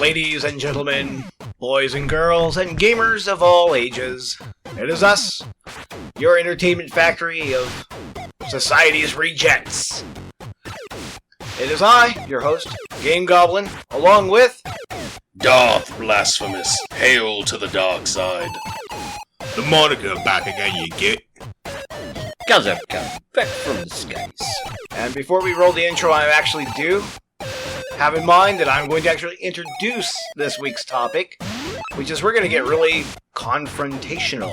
ladies and gentlemen, boys and girls, and gamers of all ages. It is us, your entertainment factory of society's rejects. It is I, your host, Game-Goblin, along with Darth, Blasphemous, hail to the dark side. The Moniker back again, you get. Kazurkan, back from the skies. And before we roll the intro, I actually do have in mind that I'm going to actually introduce this week's topic, which is we're going to get really confrontational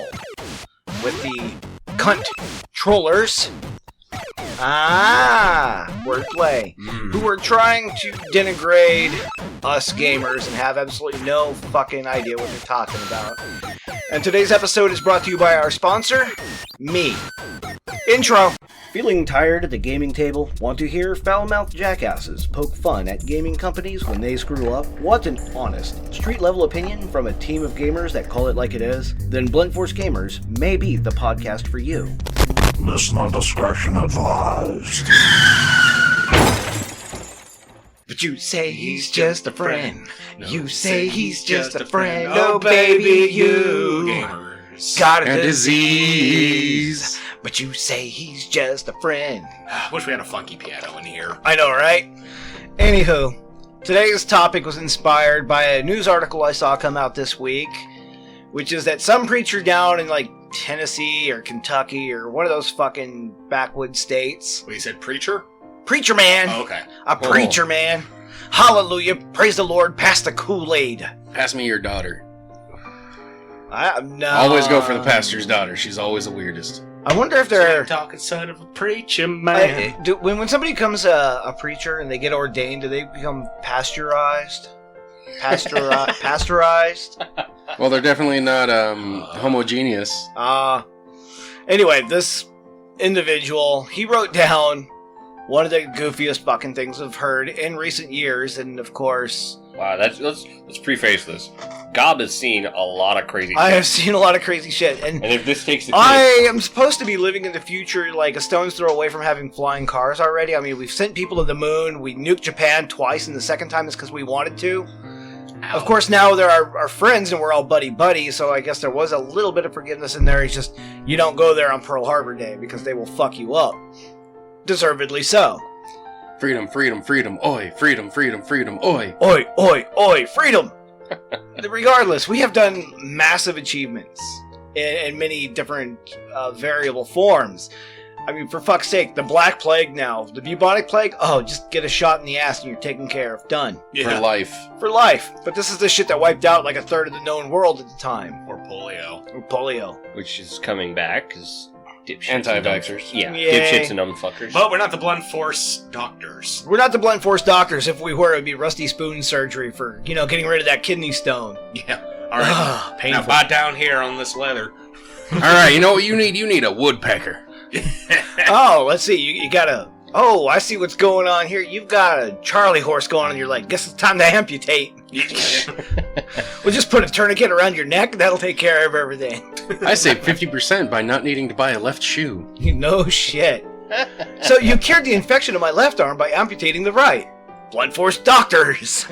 with the cunt trollers. Wordplay. Who are trying to denigrate us gamers and have absolutely no fucking idea what they're talking about. And today's episode is brought to you by our sponsor, me. Intro. Feeling tired at the gaming table? Want to hear foul-mouthed jackasses poke fun at gaming companies when they screw up? Want an honest, street-level opinion from a team of gamers that call it like it is? Then Blunt Force Gamers may be the podcast for you. Listener discretion advised. But you say he's just a friend. You say he's just a friend. Oh, baby, you Gamers. got And a disease. But you say he's just a friend. Wish we had a funky piano in here. I know, right? Anywho, today's topic was inspired by a news article I saw come out this week, which is that some preacher down in, Tennessee or Kentucky or one of those fucking backwoods states. Well, you said preacher? Preacher man! Oh, okay. A preacher man! Hallelujah! Praise the Lord! Pass the Kool-Aid! Pass me your daughter. No. Always go for the pastor's daughter. She's always the weirdest. I wonder if they're... Talking son of a preacher man. When somebody becomes a preacher and they get ordained, do they become pasteurized? Pasteurized? Well, they're definitely not homogeneous. Anyway, this individual, he wrote down one of the goofiest fucking things I've heard in recent years, and of course... Wow, let's preface this. God has seen a lot of crazy shit. I have seen a lot of crazy shit, and if this takes the I am supposed to be living in the future like a stone's throw away from having flying cars already. I mean, we've sent people to the moon, we nuked Japan twice, and the second time is because we wanted to. Of course, now they're our friends and we're all buddy-buddy, so I guess there was a little bit of forgiveness in there. It's just, you don't go there on Pearl Harbor Day because they will fuck you up. Deservedly so. Freedom, freedom, freedom, oi. Freedom, freedom, freedom, oi. Oi, oi, oi, freedom! Regardless, we have done massive achievements in many different variable forms. I mean, for fuck's sake, the Black Plague now, the bubonic plague, just get a shot in the ass and you're taken care of. Done. Yeah. For life. For life. But this is the shit that wiped out like a third of the known world at the time. Or polio. Or polio. which is coming back, because dipshits. Anti-vaxxers. Yeah, Yay. dipshits and fuckers. But we're not the Blunt Force doctors. We're not the Blunt Force doctors. If we were, it would be Rusty Spoon surgery for, getting rid of that kidney stone. Yeah. Alright. Painful. Now bite down here on this leather. Alright, you know what you need? You need a woodpecker. Oh, let's see. You got a... Oh, I see what's going on here. You've got a Charlie horse going on your leg. Guess it's time to amputate. We'll just put a tourniquet around your neck. That'll take care of everything. I save 50% by not needing to buy a left shoe. No shit. So you cured the infection of my left arm by amputating the right. Blunt Force doctors.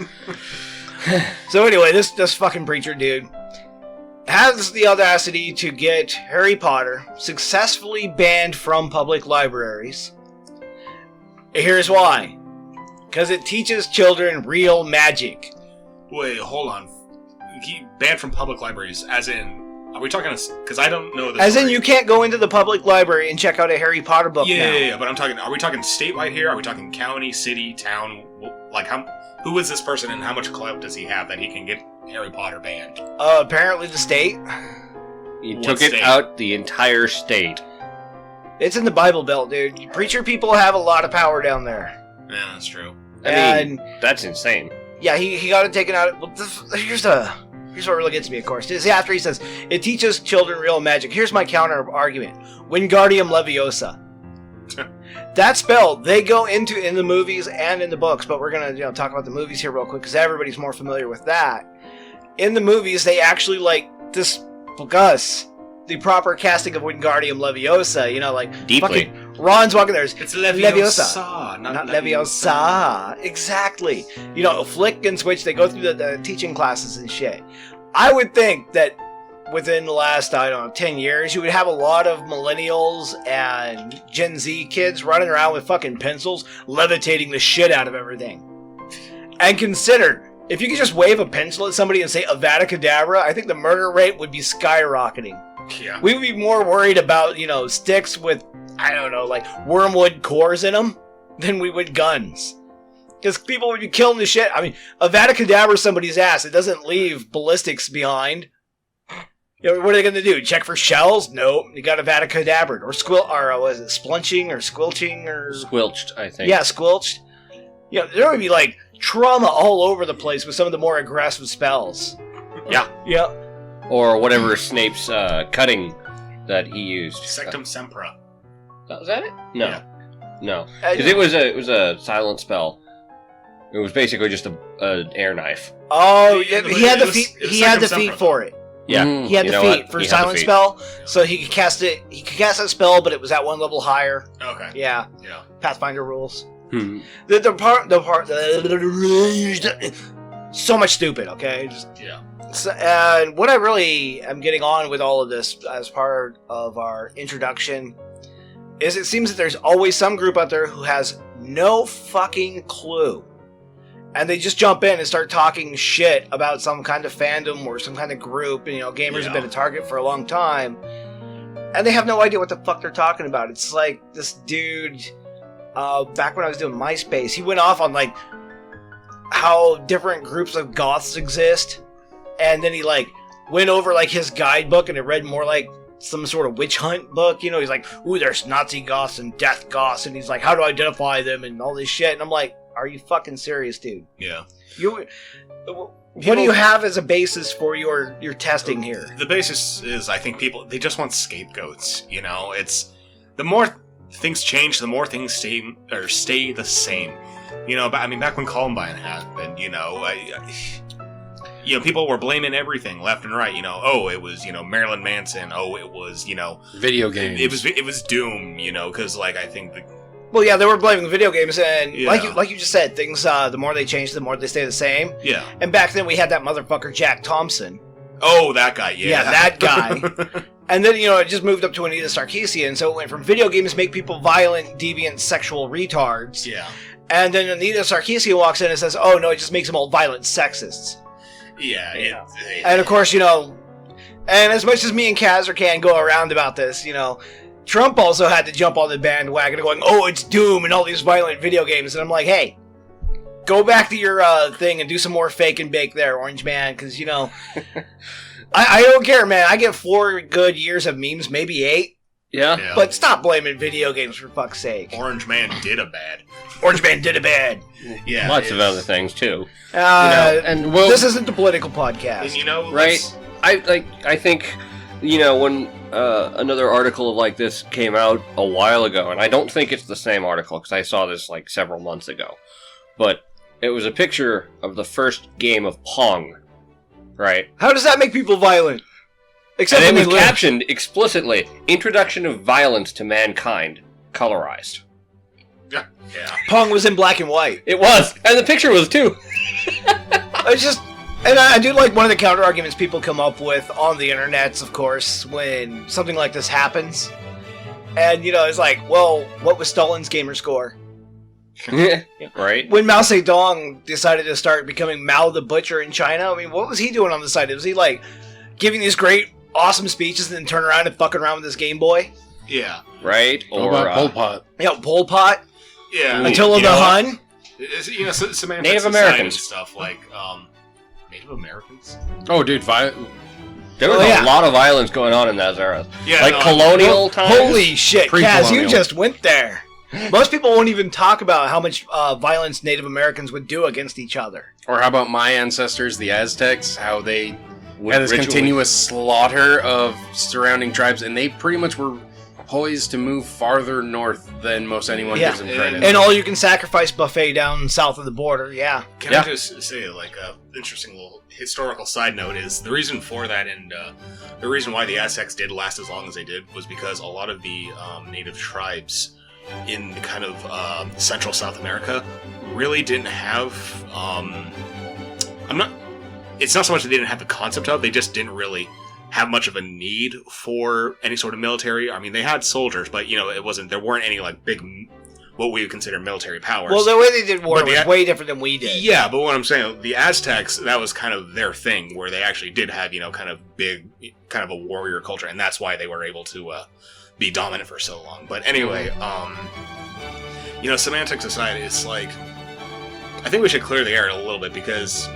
So anyway, this fucking preacher dude has the audacity to get Harry Potter successfully banned from public libraries. Here's why. Because it teaches children real magic. Wait, hold on. He banned from public libraries, as in... Are we talking... Because I don't know this. As in, you can't go into the public library and check out a Harry Potter book now. Yeah, but I'm talking... Are we talking statewide here? Are we talking county, city, town? Who is this person and how much clout does he have that he can get Harry Potter banned? Apparently the state. You What took it state? out the entire state. It's in the Bible Belt, dude. Preacher people have a lot of power down there. Yeah, that's true. I mean, that's insane. Yeah, he got it taken out. Well, here's what really gets me, of course. Is after he says, it teaches children real magic. Here's my counter argument. Wingardium Leviosa. That spell, they go into in the movies and in the books, but we're going to talk about the movies here real quick, because everybody's more familiar with that. In the movies, they actually, discuss the proper casting of Wingardium Leviosa, Deeply. fucking Ron's walking there. It's Leviosa, not Leviosa. Exactly. You know, flick and switch. They go through the teaching classes and shit. I would think that within the last, 10 years, you would have a lot of millennials and Gen Z kids running around with fucking pencils, levitating the shit out of everything. And consider, if you could just wave a pencil at somebody and say Avada Kedavra, I think the murder rate would be skyrocketing. Yeah. We would be more worried about, sticks with, like wormwood cores in them than we would guns. Because people would be killing the shit. I mean, Avada Kedavra somebody's ass. It doesn't leave ballistics behind. What are they going to do? Check for shells? Nope. You got Avada Kedavra. Or was it splunching or squilching or... Squilched, I think. Yeah, squilched. There would be, trauma all over the place with some of the more aggressive spells. Yeah. Yeah. Or whatever Snape's cutting that he used. Sectum Sempra. Was that it? No. Yeah. No. Because it was a silent spell. It was basically just an air knife. Oh, Yeah, he had the feet. it was He had the Sectum feet Sempra. for it. Yeah. He had the feet for silent spell, so he could cast it. He could cast that spell, but it was at one level higher. Okay. Yeah. Yeah. Pathfinder rules. Hmm. The part. So much stupid. Okay. Yeah. And what I really am getting on with all of this as part of our introduction is it seems that there's always some group out there who has no fucking clue. And they just jump in and start talking shit about some kind of fandom or some kind of group. And, gamers have been a target for a long time. And they have no idea what the fuck they're talking about. It's like this dude, back when I was doing MySpace, he went off on, how different groups of goths exist. And then he, went over, his guidebook and it read more like some sort of witch hunt book. He's like, ooh, there's Nazi goths and death goths. And he's like, how do I identify them and all this shit. And I'm like, are you fucking serious, dude? Yeah. What do you have as a basis for your testing here? The basis is, I think they just want scapegoats. It's the more things change, the more things stay the same. Back when Columbine happened, people were blaming everything left and right. It was Marilyn Manson. It was Video games. It was Doom. Because I think Well, yeah, they were blaming video games, and Yeah. like you just said, things the more they change, the more they stay the same. yeah. And back then we had that motherfucker Jack Thompson. Oh, that guy. Yeah, that guy. And then it just moved up to Anita Sarkeesian, so it went from video games make people violent, deviant, sexual retards. Yeah. And then Anita Sarkeesian walks in and says, "Oh no, it just makes them all violent sexists." Yeah. And of course, and as much as me and Kazurkan go around about this, Trump also had to jump on the bandwagon going, oh, it's Doom and all these violent video games. And I'm like, hey, go back to your thing and do some more fake and bake there, Orange Man, because, I don't care, man. I get 4 good years of memes, maybe 8. Yeah. But stop blaming video games, for fuck's sake. Orange Man did a bad. Orange Man did a bad. Yeah. Lots of other things, too. And this isn't the political podcast. And Right. I think, when another article like this came out a while ago, and I don't think it's the same article, because I saw this, several months ago, but it was a picture of the first game of Pong, right? How does that make people violent? Except And when it was they live. captioned explicitly, Introduction of Violence to Mankind, colorized. Yeah. Pong was in black and white. It was! And the picture was, too! It's just... And I do like one of the counter arguments people come up with on the internets, of course, when something like this happens. And, it's like, well, what was Stalin's gamer score? Right? When Mao Zedong decided to start becoming Mao the Butcher in China, what was he doing on the side? Was he, giving these great, awesome speeches and then turn around and fucking around with his Game Boy? Yeah. Right? What about Pol Pot? Pol Pot? Yeah. Attila the Hun? Semantics Native aside Americans. and stuff Native Americans? Oh, dude, There was a lot of violence going on in that era. Yeah, colonial times. Holy shit, Kaz, Pre-colonial. you just went there. Most people won't even talk about how much violence Native Americans would do against each other. Or how about my ancestors, the Aztecs, how they had this Ritually. continuous slaughter of surrounding tribes, and they pretty much were poised to move farther north than most anyone gives them credit. And all you can sacrifice buffet down south of the border, yeah. Can I just say, a interesting little historical side note is the reason for that, and the reason why the Aztecs did last as long as they did was because a lot of the native tribes in kind of Central South America really didn't have. It's not so much that they didn't have the concept of; they just didn't really have much of a need for any sort of military. I mean, they had soldiers, but it wasn't. There weren't any like big, what we would consider military powers. Well, the way they did war was way different than we did. Yeah, but what I'm saying, the Aztecs, that was kind of their thing, where they actually did have kind of big, kind of a warrior culture, and that's why they were able to be dominant for so long. But anyway, semantic society is like, I think we should clear the air a little bit because.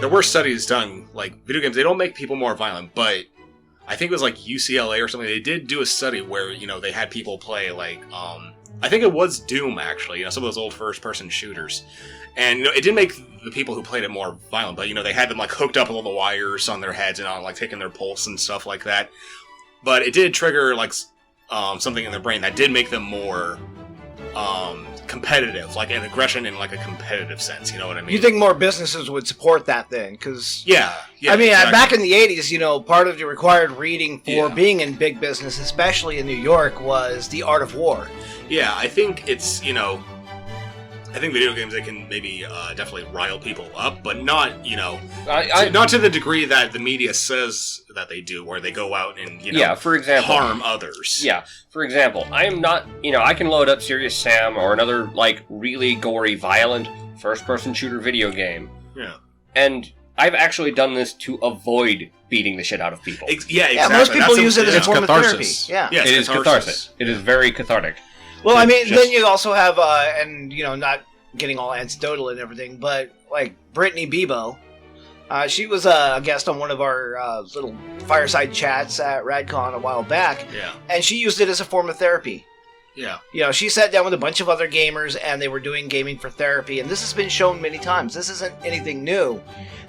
There were studies done, like, video games, they don't make people more violent, but I think it was, like, UCLA or something, they did do a study where, they had people play, like, I think it was Doom, actually, some of those old first-person shooters, and, it did make the people who played it more violent, but, they had them, like, hooked up with all the wires on their heads and on, like, taking their pulse and stuff like that, but it did trigger, like, something in their brain that did make them more, competitive, like an aggression in like a competitive sense, you know what I mean? You think more businesses would support that then? Because yeah, I mean, exactly. Back in the 80s, part of the required reading for being in big business, especially in New York, was The Art of War. Yeah, I think it's I think video games, they can maybe definitely rile people up, but not not to the degree that the media says that they do, where they go out and for example, harm others. Yeah, for example, I am not I can load up Serious Sam or another like really gory, violent first-person shooter video game. Yeah, and I've actually done this to avoid beating the shit out of people. Yeah, exactly. Yeah, most people use it as a form catharsis. of therapy. Yeah, it is catharsis. It is very cathartic. Well, I mean, then you also have, not getting all anecdotal and everything, but, like, Brittany Bebo, she was a guest on one of our little fireside chats at RadCon a while back, and she used it as a form of therapy. Yeah. She sat down with a bunch of other gamers, and they were doing gaming for therapy, and this has been shown many times. This isn't anything new.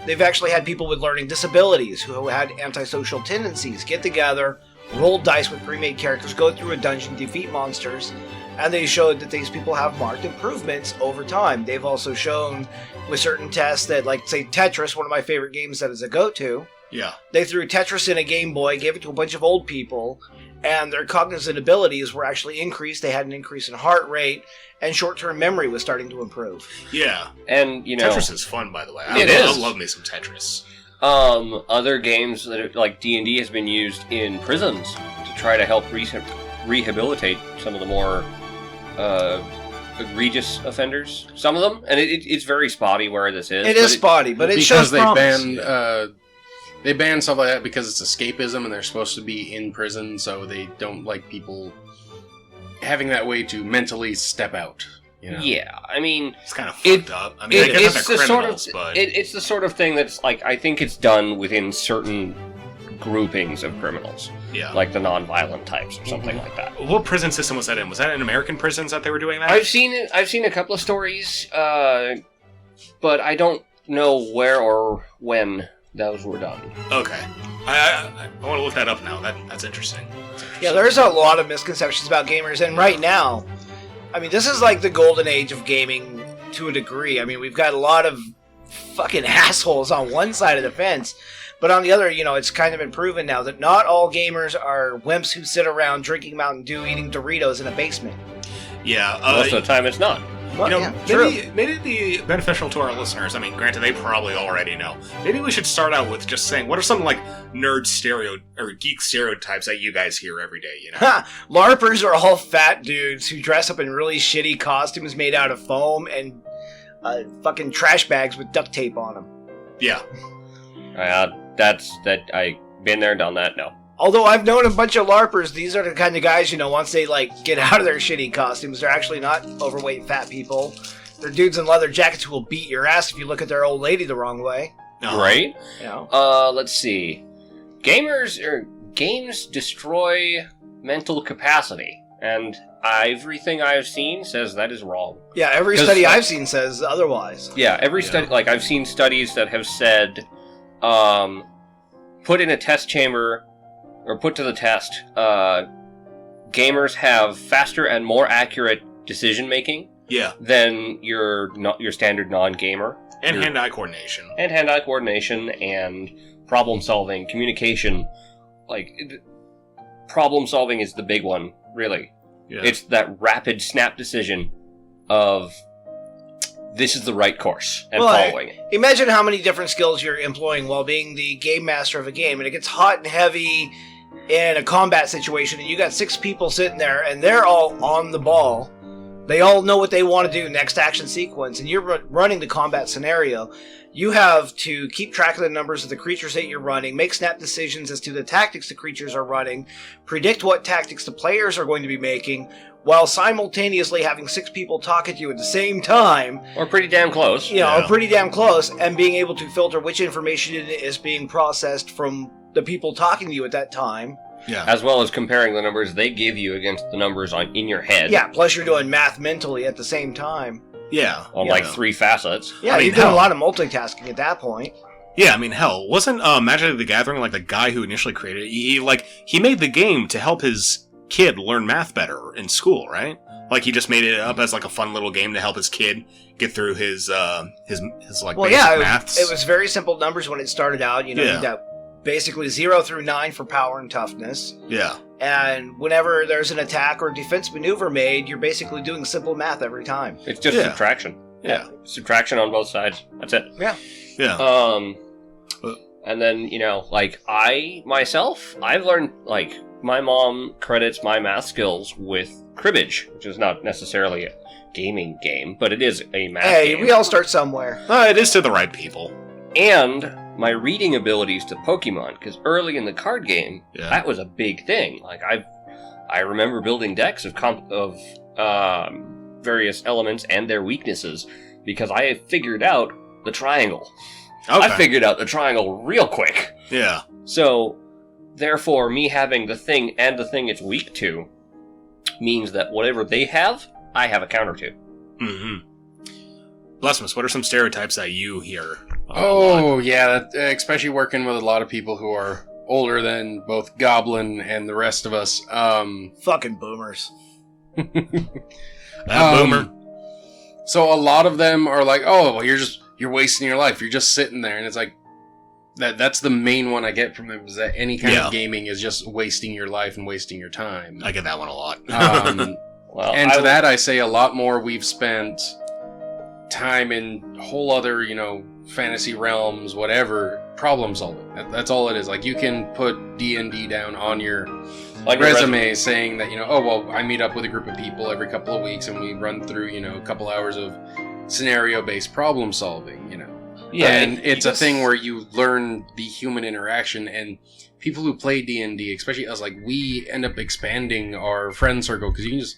They've actually had people with learning disabilities who had antisocial tendencies get together, roll dice with pre-made characters, go through a dungeon, defeat monsters, and they showed that these people have marked improvements over time. They've also shown with certain tests that, like, say, Tetris, one of my favorite games that is a go-to. Yeah. They threw Tetris in a Game Boy, gave it to a bunch of old people, and their cognitive abilities were actually increased. They had an increase in heart rate, and short-term memory was starting to improve. Yeah. And, Tetris is fun, by the way. It is. I love me some Tetris. Other games that are, like D&D has been used in prisons to try to help rehabilitate some of the more egregious offenders. Some of them, and it's very spotty where this is. It is spotty, but it shows promise. They ban stuff like that because it's escapism, and they're supposed to be in prison, so they don't like people having that way to mentally step out. Yeah, I mean, it's kind of fucked up. I mean, I guess they're criminals, but it's the sort of thing that's like, I think it's done within certain groupings of criminals. Yeah, like the non-violent types or something like that. What prison system was that in? Was that in American prisons that they were doing that? I've seen it. I've seen a couple of stories, but I don't know where or when those were done. Okay, I want to look that up now. That's interesting. Yeah, there's a lot of misconceptions about gamers, and right now, I mean, this is like the golden age of gaming to a degree. I mean, we've got a lot of fucking assholes on one side of the fence, but on the other, it's kind of been proven now that not all gamers are wimps who sit around drinking Mountain Dew, eating Doritos in a basement. Yeah. Most of the time, it's not. Maybe it'd be beneficial to our listeners. I mean, granted, they probably already know. Maybe we should start out with just saying, what are some, like, nerd or geek stereotypes that you guys hear every day, LARPers are all fat dudes who dress up in really shitty costumes made out of foam and fucking trash bags with duct tape on them. Yeah. I've been there, done that, no. Although I've known a bunch of LARPers, these are the kind of guys, once they, get out of their shitty costumes, they're actually not overweight fat people. They're dudes in leather jackets who will beat your ass if you look at their old lady the wrong way. Right? Let's see. Games destroy mental capacity, and everything I've seen says that is wrong. Yeah, every study I've seen says otherwise. Yeah, every study, I've seen studies that have said, put in a test chamber, or put to the test, gamers have faster and more accurate decision-making than your standard non-gamer. And hand-eye coordination. And hand-eye coordination and problem-solving, communication. problem solving is the big one, really. Yeah. It's that rapid snap decision of this is the right course and following it. Imagine how many different skills you're employing while being the game master of a game, and it gets hot and heavy in a combat situation, and you got 6 people sitting there, and they're all on the ball. They all know what they want to do next action sequence, and you're running the combat scenario. You have to keep track of the numbers of the creatures that you're running, make snap decisions as to the tactics the creatures are running, predict what tactics the players are going to be making, while simultaneously having 6 people talk at you at the same time. Or pretty damn close. Pretty damn close, and being able to filter which information is being processed from the people talking to you at that time. Yeah. As well as comparing the numbers they give you against the numbers in your head. Yeah, plus you're doing math mentally at the same time. Yeah. On like 3 facets. Yeah, you're doing a lot of multitasking at that point. Yeah, I mean, hell, wasn't Magic the Gathering like the guy who initially created it? He made the game to help his kid learn math better in school, right? Like he just made it up as like a fun little game to help his kid get through his basic maths. It was very simple numbers when it started out. You got basically 0 through 9 for power and toughness. Yeah. And whenever there's an attack or defense maneuver made, you're basically doing simple math every time. It's just subtraction. Yeah. Subtraction on both sides. That's it. Yeah. Yeah. And then, I've learned, my mom credits my math skills with cribbage, which is not necessarily a gaming game, but it is a math game. Hey, we all start somewhere. It is to the right people. And my reading abilities to Pokemon, because early in the card game, that was a big thing. I remember building decks of various elements and their weaknesses, because I had figured out the triangle. Okay. I figured out the triangle real quick. Yeah. So, therefore, me having the thing and the thing it's weak to means that whatever they have, I have a counter to. Mm-hmm. Blasphemous, what are some stereotypes that you hear? Especially working with a lot of people who are older than both Goblin and the rest of us. Fucking boomers. Boomer. So a lot of them are like, oh, well, you're wasting your life. You're just sitting there. And it's like, that's the main one I get from them, is that any kind of gaming is just wasting your life and wasting your time. I get that one a lot. That I say a lot more we've spent time in whole other, fantasy realms, whatever, problem solving. That's all it is. Like, you can put D&D down on your resume saying that, I meet up with a group of people every couple of weeks and we run through, a couple hours of scenario-based problem solving, Yeah, and it's a thing where you learn the human interaction, and people who play D&D, especially us, we end up expanding our friend circle, because you can just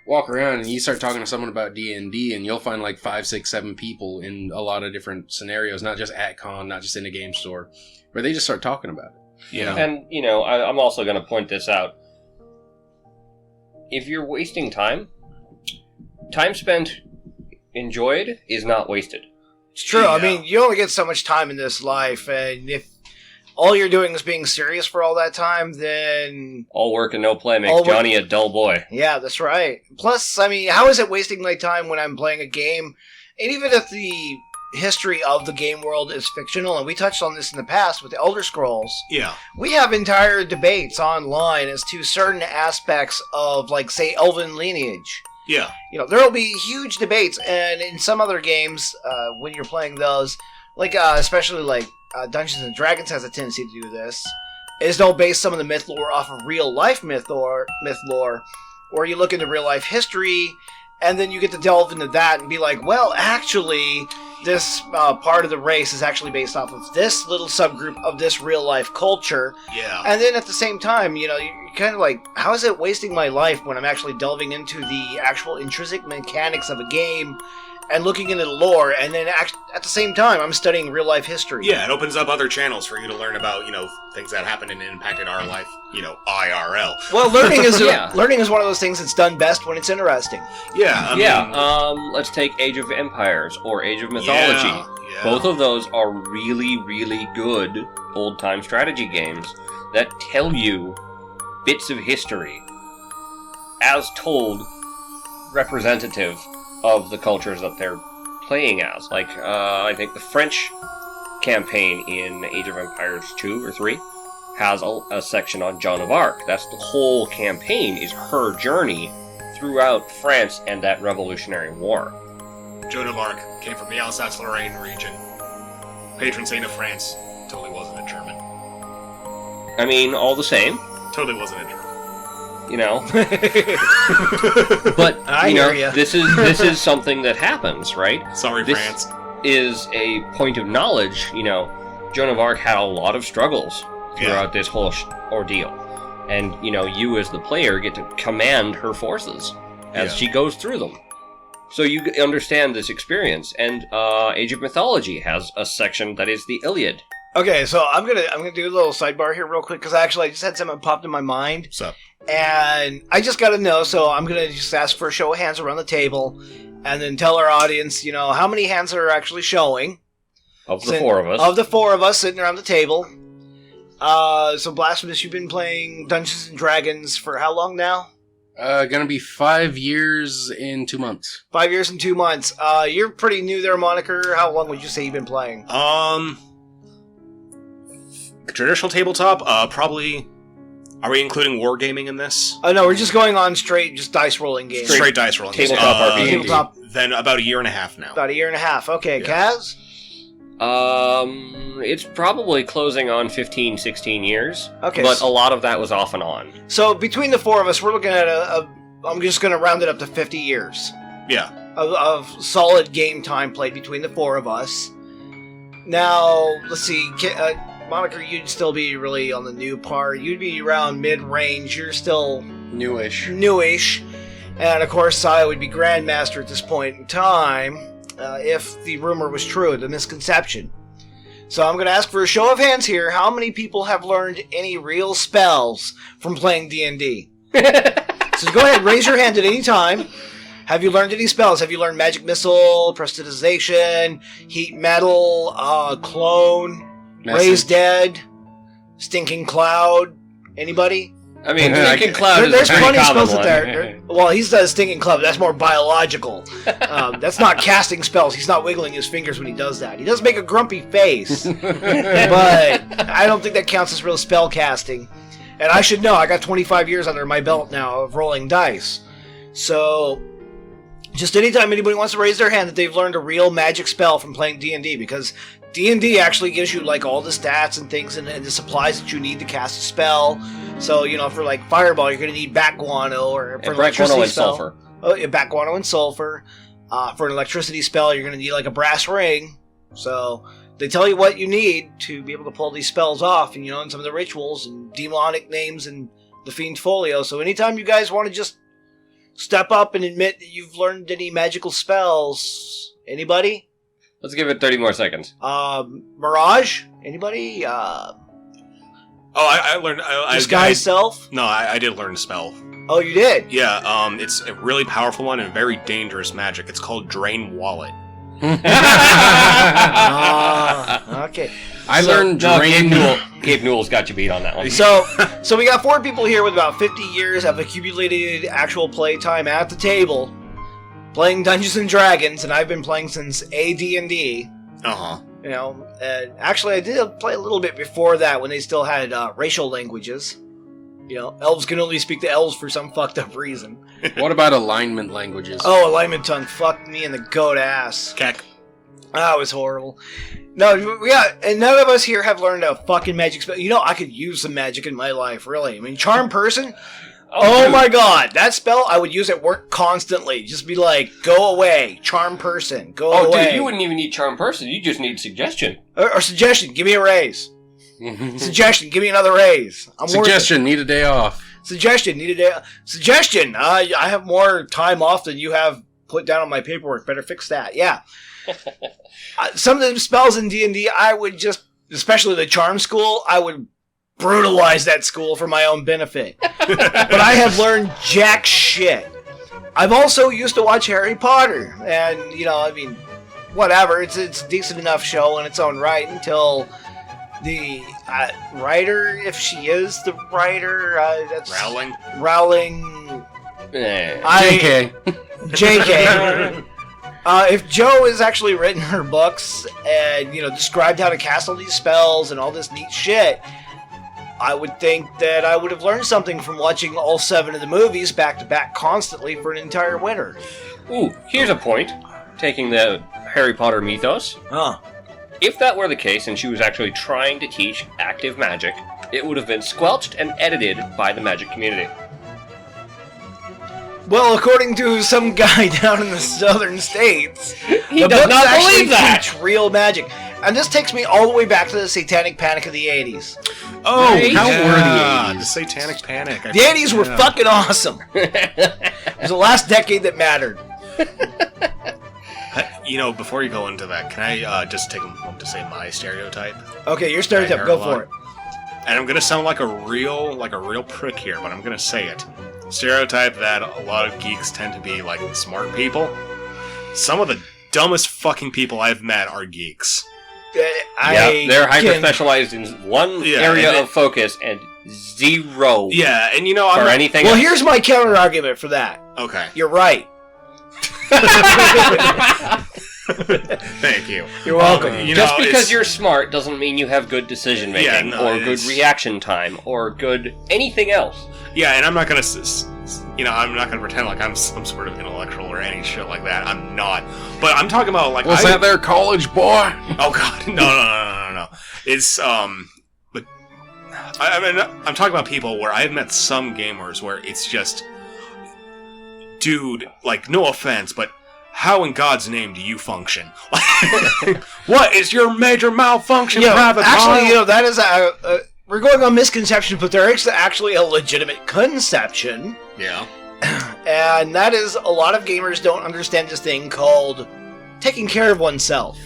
walk around and you start talking to someone about D&D and you'll find 5, 6, 7 people in a lot of different scenarios, not just at con, not just in a game store, where they just start talking about it. Yeah. And, I'm also going to point this out. If you're wasting time spent enjoyed is not wasted. It's true. Yeah. I mean, you only get so much time in this life, and if all you're doing is being serious for all that time, then all work and no play makes Johnny a dull boy. Yeah, that's right. Plus, I mean, how is it wasting my time when I'm playing a game? And even if the history of the game world is fictional, and we touched on this in the past with the Elder Scrolls, we have entire debates online as to certain aspects of, say, elven lineage. Yeah. There will be huge debates, and in some other games, when you're playing those, especially Dungeons and Dragons has a tendency to do this, is they'll base some of the myth lore off of real life myth lore, or you look into real life history, and then you get to delve into that and be like, well, actually, this part of the race is actually based off of this little subgroup of this real life culture. Yeah. And then at the same time, you're kind of like, how is it wasting my life when I'm actually delving into the actual intrinsic mechanics of a game and looking into the lore, and then at the same time, I'm studying real life history. Yeah, it opens up other channels for you to learn about, things that happened and impacted our life, IRL. Well, learning is one of those things that's done best when it's interesting. Yeah, let's take Age of Empires or Age of Mythology. Yeah. Both of those are really, really good old-time strategy games that tell you bits of history as told, representative of the cultures that they're playing as. I think the French campaign in Age of Empires 2 or 3 has a section on Joan of Arc. That's the whole campaign, is her journey throughout France and that Revolutionary War. Joan of Arc came from the Alsace-Lorraine region. Patron saint of France. Totally wasn't a German. I mean, all the same. Totally wasn't a German. You know, but you know, this is something that happens, right? Sorry, this France. Is a point of knowledge. You know, Joan of Arc had a lot of struggles throughout this whole ordeal, and you know, you as the player get to command her forces as she goes through them. So you understand this experience, and Age of Mythology has a section that is the Iliad. Okay, so I'm gonna do a little sidebar here real quick because I just had something popped in my mind. What's up? And I just got to know, so I'm going to just ask for a show of hands around the table and then tell our audience, you know, how many hands are actually showing. Of the four of us. Of the four of us sitting around the table. So Blasphemous, you've been playing Dungeons & Dragons for how long now? Gonna be 5 years in 2 months. 5 years and 2 months. You're pretty new there, Moniker. How long would you say you've been playing? Traditional tabletop, probably... Are we including wargaming in this? Oh, no, we're just going on straight, just dice rolling games. Straight dice rolling games. Tabletop RPG. Tabletop. Then about a year and a half now. About a year and a half. Okay, Yeah. Kaz? It's probably closing on 15, 16 years. Okay. But a lot of that was off and on. So between the four of us, we're looking at I'm just going to round it up to 50 years. Yeah. Of solid game time played between the four of us. Now, let's see, Moniker, you'd still be really on the new part. You'd be around mid-range. You're still Newish. And of course, I would be Grandmaster at this point in time, if the rumor was true, the misconception. So I'm going to ask for a show of hands here. How many people have learned any real spells from playing D&D? So go ahead, raise your hand at any time. Have you learned any spells? Have you learned Magic Missile, Prestidigitation, Heat Metal, Clone, Raise Dead, Stinking Cloud? Anybody? I mean, Stinking Cloud is there's a pretty plenty of common spells out there. Well, he's done Stinking Cloud. That's more biological. That's not casting spells. He's not wiggling his fingers when he does that. He does make a grumpy face, but I don't think that counts as real spell casting. And I should know. I got 25 years under my belt now of rolling dice. So, just anytime anybody wants to raise their hand that they've learned a real magic spell from playing D&D, because D&D actually gives you like all the stats and things and the supplies that you need to cast a spell. So, you know, for like Fireball, you're going to need bat guano, or for an electricity spell. Sulfur. Oh, yeah, bat guano and sulfur. For an electricity spell, you're going to need like a brass ring. So, they tell you what you need to be able to pull these spells off, and you know, and some of the rituals and demonic names and the Fiend Folio. So, anytime you guys want to just step up and admit that you've learned any magical spells, anybody? Let's give it 30 more seconds. Mirage? Anybody? I learned... Disguise Self? No, I did learn a spell. Oh, you did? Yeah, it's a really powerful one and very dangerous magic. It's called Drain Wallet. Okay. I learned Drain... Gabe Newell's got you beat on that one. So we got 4 people here with about 50 years of accumulated actual play time at the table, playing Dungeons and Dragons, and I've been playing since AD&D. Uh-huh. You know, actually I did play a little bit before that when they still had racial languages. You know, elves can only speak to elves for some fucked up reason. What about alignment languages? Oh, alignment tongue fucked me in the goat ass. Keck. That was horrible. No, yeah, and none of us here have learned a fucking magic spell. You know, I could use some magic in my life, really. I mean, Charm Person? Oh my god, that spell, I would use at work constantly. Just be like, go away, Charm Person, go away. Oh, dude, you wouldn't even need Charm Person, you just need Suggestion. Or Suggestion, give me a raise. Suggestion, give me another raise. Suggestion, need a day off. Suggestion, need a day off. Suggestion, I have more time off than you have put down on my paperwork. Better fix that, yeah. Some of the spells in D&D, I would just, especially the Charm School, I would brutalize that school for my own benefit. But I have learned jack shit. I've also used to watch Harry Potter, and, you know, I mean, whatever, it's a decent enough show in its own right until the writer, if she is the writer, that's... Rowling. JK. JK. If Joe has actually written her books and, you know, described how to cast all these spells and all this neat shit, I would think that I would have learned something from watching all 7 of the movies back-to-back constantly for an entire winter. Ooh, here's a point. Taking the Harry Potter mythos. Huh. If that were the case and she was actually trying to teach active magic, it would have been squelched and edited by the magic community. Well, according to some guy down in the southern states, He does not believe that! teach real magic. And this takes me all the way back to the Satanic Panic of the 80s. Oh, Right? how Yeah. were the 80s? The Satanic Panic. The 80s were fucking awesome. It was the last decade that mattered. You know, before you go into that, can I just take a moment to say my stereotype? Okay, your stereotype, go for it. And I'm gonna sound like a real prick here, but I'm gonna say it. Stereotype that a lot of geeks tend to be like smart people. Some of the dumbest fucking people I've met are geeks. They're hyper-specialized in one area of focus and zero Yeah, and you know, for I'm anything Well, else. here's my counter-argument for that. okay. You're right. Thank you. You're welcome. You Just know, because it's- you're smart doesn't mean you have good decision making, Yeah, no, or good it's- reaction time, or good anything else. Yeah, and I'm not gonna, I'm not gonna pretend like I'm some sort of intellectual or any shit like that. I'm not. But I'm talking about like. Was that their college boy? Oh god, no. It's but I mean, I'm talking about people where I've met some gamers where it's just, dude, like no offense, but how in God's name do you function? What is your major malfunction, Private actually, Kyle? that is we're going on misconceptions, but there is actually a legitimate conception, Yeah. and that is a lot of gamers don't understand this thing called taking care of oneself.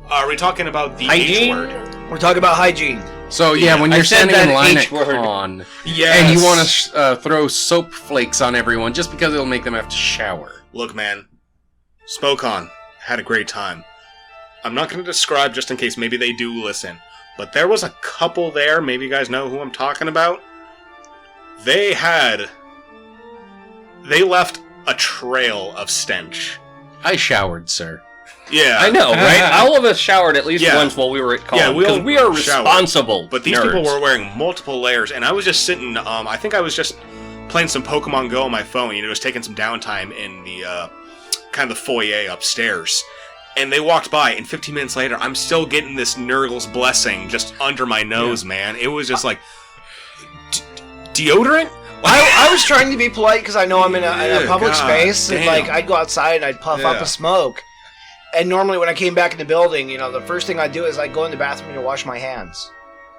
Are we talking about the Hygiene? H word? We're talking about hygiene. So yeah, when I you're said standing in that line H at word. con, Yes. and you want to throw soap flakes on everyone just because it'll make them have to shower. Look, man. Spokon. Had a great time. I'm not going to describe just in case maybe they do listen. But there was a couple there, maybe you guys know who I'm talking about. They left a trail of stench. I showered, sir. Yeah. I know, right? All of us showered at least Yeah. once while we were at con. Yeah, we all because we are showered. responsible. But these nerds. people were wearing multiple layers, and I was just sitting, I think I was just playing some Pokemon Go on my phone, just taking some downtime in the, kind of the foyer upstairs. And they walked by, and 15 minutes later, I'm still getting this Nurgle's blessing just under my nose, man. It was just like, deodorant? I was trying to be polite because I know I'm in a public God space, and damn. like I'd go outside and I'd puff up Yeah. a smoke. And normally when I came back in the building, the first thing I'd do is I'd go in the bathroom and wash my hands.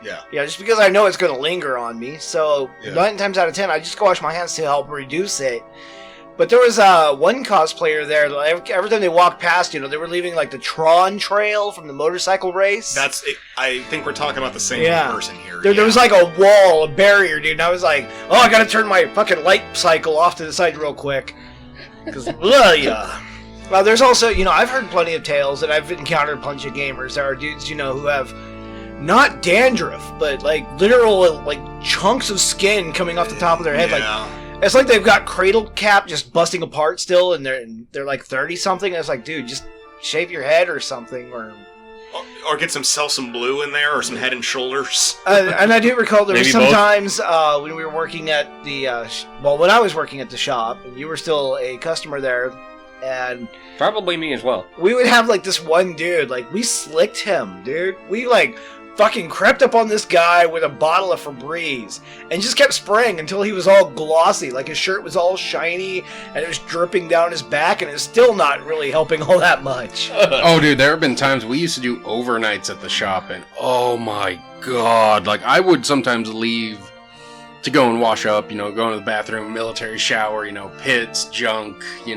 Yeah. Yeah, just because I know it's going to linger on me. So Yeah. 9 times out of 10, I just go wash my hands to help reduce it. But there was one cosplayer there. Like, every time they walked past, they were leaving like the Tron trail from the motorcycle race. That's it. I think we're talking about the same Yeah. person here. There was like a wall, a barrier, dude. And I was like, oh, I got to turn my fucking light cycle off to the side real quick. Because, yeah. Well, there's also, I've heard plenty of tales, and I've encountered a bunch of gamers. There are dudes, who have not dandruff, but like literal like chunks of skin coming off the top of their head. Yeah. Like it's like they've got cradle cap just busting apart still, and they're like 30 something. It's like, dude, just shave your head or something, Or get some blue in there, or some Head and Shoulders. and I do recall there was Maybe both. sometimes when we were working at the when I was working at the shop, and you were still a customer there, and Probably me as well. we would have like this one dude, like we slicked him, dude. We like fucking crept up on this guy with a bottle of Febreze and just kept spraying until he was all glossy, like his shirt was all shiny and it was dripping down his back, and it's still not really helping all that much. Oh, dude, there have been times we used to do overnights at the shop, and oh my god, like I would sometimes leave to go and wash up, go to the bathroom, military shower, pits, junk, Face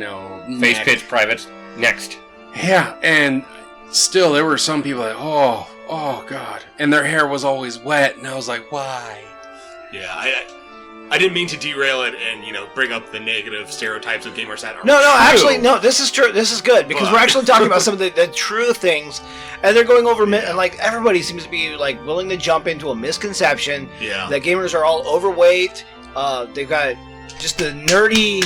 neck. pitch privates. Next. Yeah, and still there were some people that, oh god, and their hair was always wet, and I was like, why? Yeah, I didn't mean to derail it and, bring up the negative stereotypes of gamers that are No, true. actually, no, this is true. This is good, because we're actually talking about some of the true things, and they're going over, and like everybody seems to be like willing to jump into a misconception Yeah. that gamers are all overweight. They've got just the nerdy.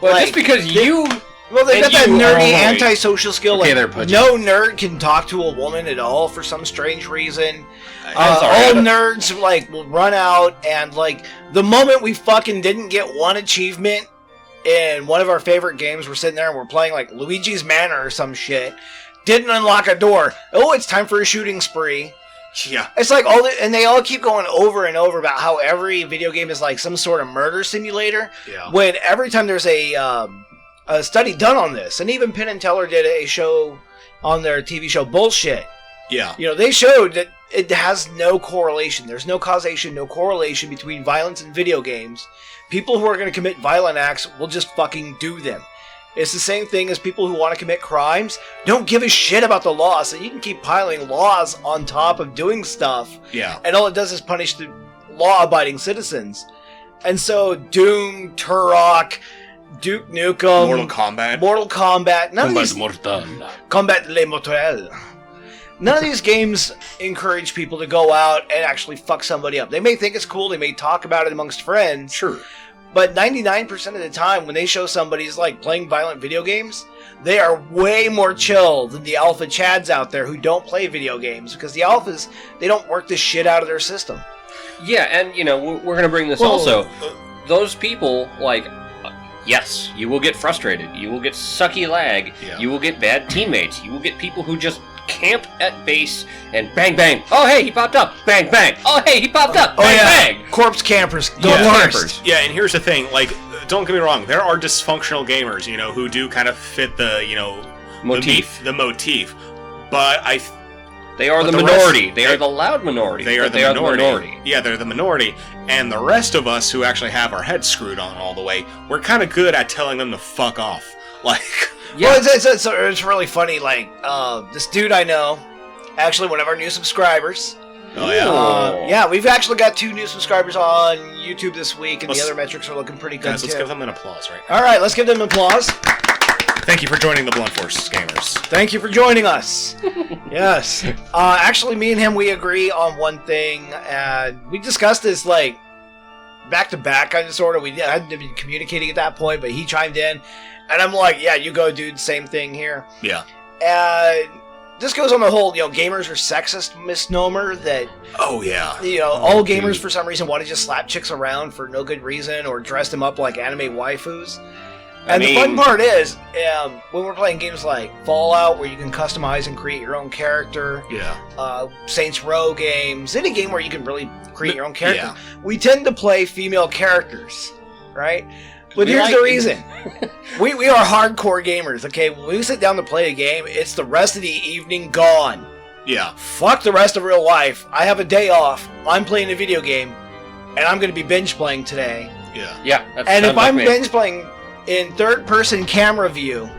Well, like, just because you Well, they got that you are nerdy right. antisocial skill. Okay, Like, they're pudgy. no nerd can talk to a woman at all for some strange reason. I'm sorry, All nerds like will run out, and like the moment we fucking didn't get one achievement in one of our favorite games, we're sitting there and we're playing like Luigi's Manor or some shit. Didn't unlock a door. Oh, it's time for a shooting spree. Yeah. It's like and they all keep going over and over about how every video game is like some sort of murder simulator. Yeah. When every time there's a study done on this, and even Penn and Teller did a show on their TV show Bullshit. Yeah. You know, they showed that it has no correlation. There's no causation, no correlation between violence and video games. People who are going to commit violent acts will just fucking do them. It's the same thing as people who want to commit crimes don't give a shit about the law, so you can keep piling laws on top of doing stuff. Yeah. And all it does is punish the law-abiding citizens. And so Doom, Turok, Duke Nukem, Mortal Kombat. None of Combat these Mortal. Combat Le Mortel. None of these games encourage people to go out and actually fuck somebody up. They may think it's cool, they may talk about it amongst friends, Sure. but 99% of the time when they show somebody's like playing violent video games, they are way more chill than the alpha chads out there who don't play video games, because the alphas, they don't work the shit out of their system. Yeah, and you know, we're going to bring this also. Those people, like, yes, you will get frustrated. You will get sucky lag. Yeah. You will get bad teammates. You will get people who just camp at base and bang bang. Oh hey, he popped up. Bang bang. Oh hey, he popped up. Bang bang. Corpse campers. The Yeah. worst. Yeah, and here's the thing, like, don't get me wrong, there are dysfunctional gamers, you know, who do kind of fit the, you know, Motif. the motif. But They are But the the minority. rest- they are the loud minority. they are but the minority. Yeah, they're the minority. And the rest of us who actually have our heads screwed on all the way, we're kind of good at telling them to fuck off. Like, Yeah. Well, it's really funny. Like, this dude I know, actually one of our new subscribers. oh yeah. Yeah, we've actually got 2 new subscribers on YouTube this week, and Let's- the other metrics are looking pretty good Guys, let's too. give them an applause right now. All right, let's give them applause. Thank you for joining the Blunt Force Gamers. Thank you for joining us. Yes. Actually, me and him, we agree on one thing, and we discussed this, like, back-to-back kind of sort of. We hadn't been communicating at that point, but he chimed in, and I'm like, yeah, you go, dude, same thing here. Yeah. And this goes on the whole, you know, gamers are sexist misnomer that, Oh yeah. you know, all gamers for some reason want to just slap chicks around for no good reason or dress them up like anime waifus. And the fun part is, when we're playing games like Fallout, where you can customize and create your own character, Yeah. Saints Row games, any game where you can really create your own character, Yeah. we tend to play female characters, right? But We here's like the it. reason. we are hardcore gamers, okay? When we sit down to play a game, it's the rest of the evening gone. Yeah. Fuck the rest of real life. I have a day off. I'm playing a video game, and I'm going to be binge playing today. Yeah. Yeah. That And sounds if like I'm me. binge playing in third-person camera view,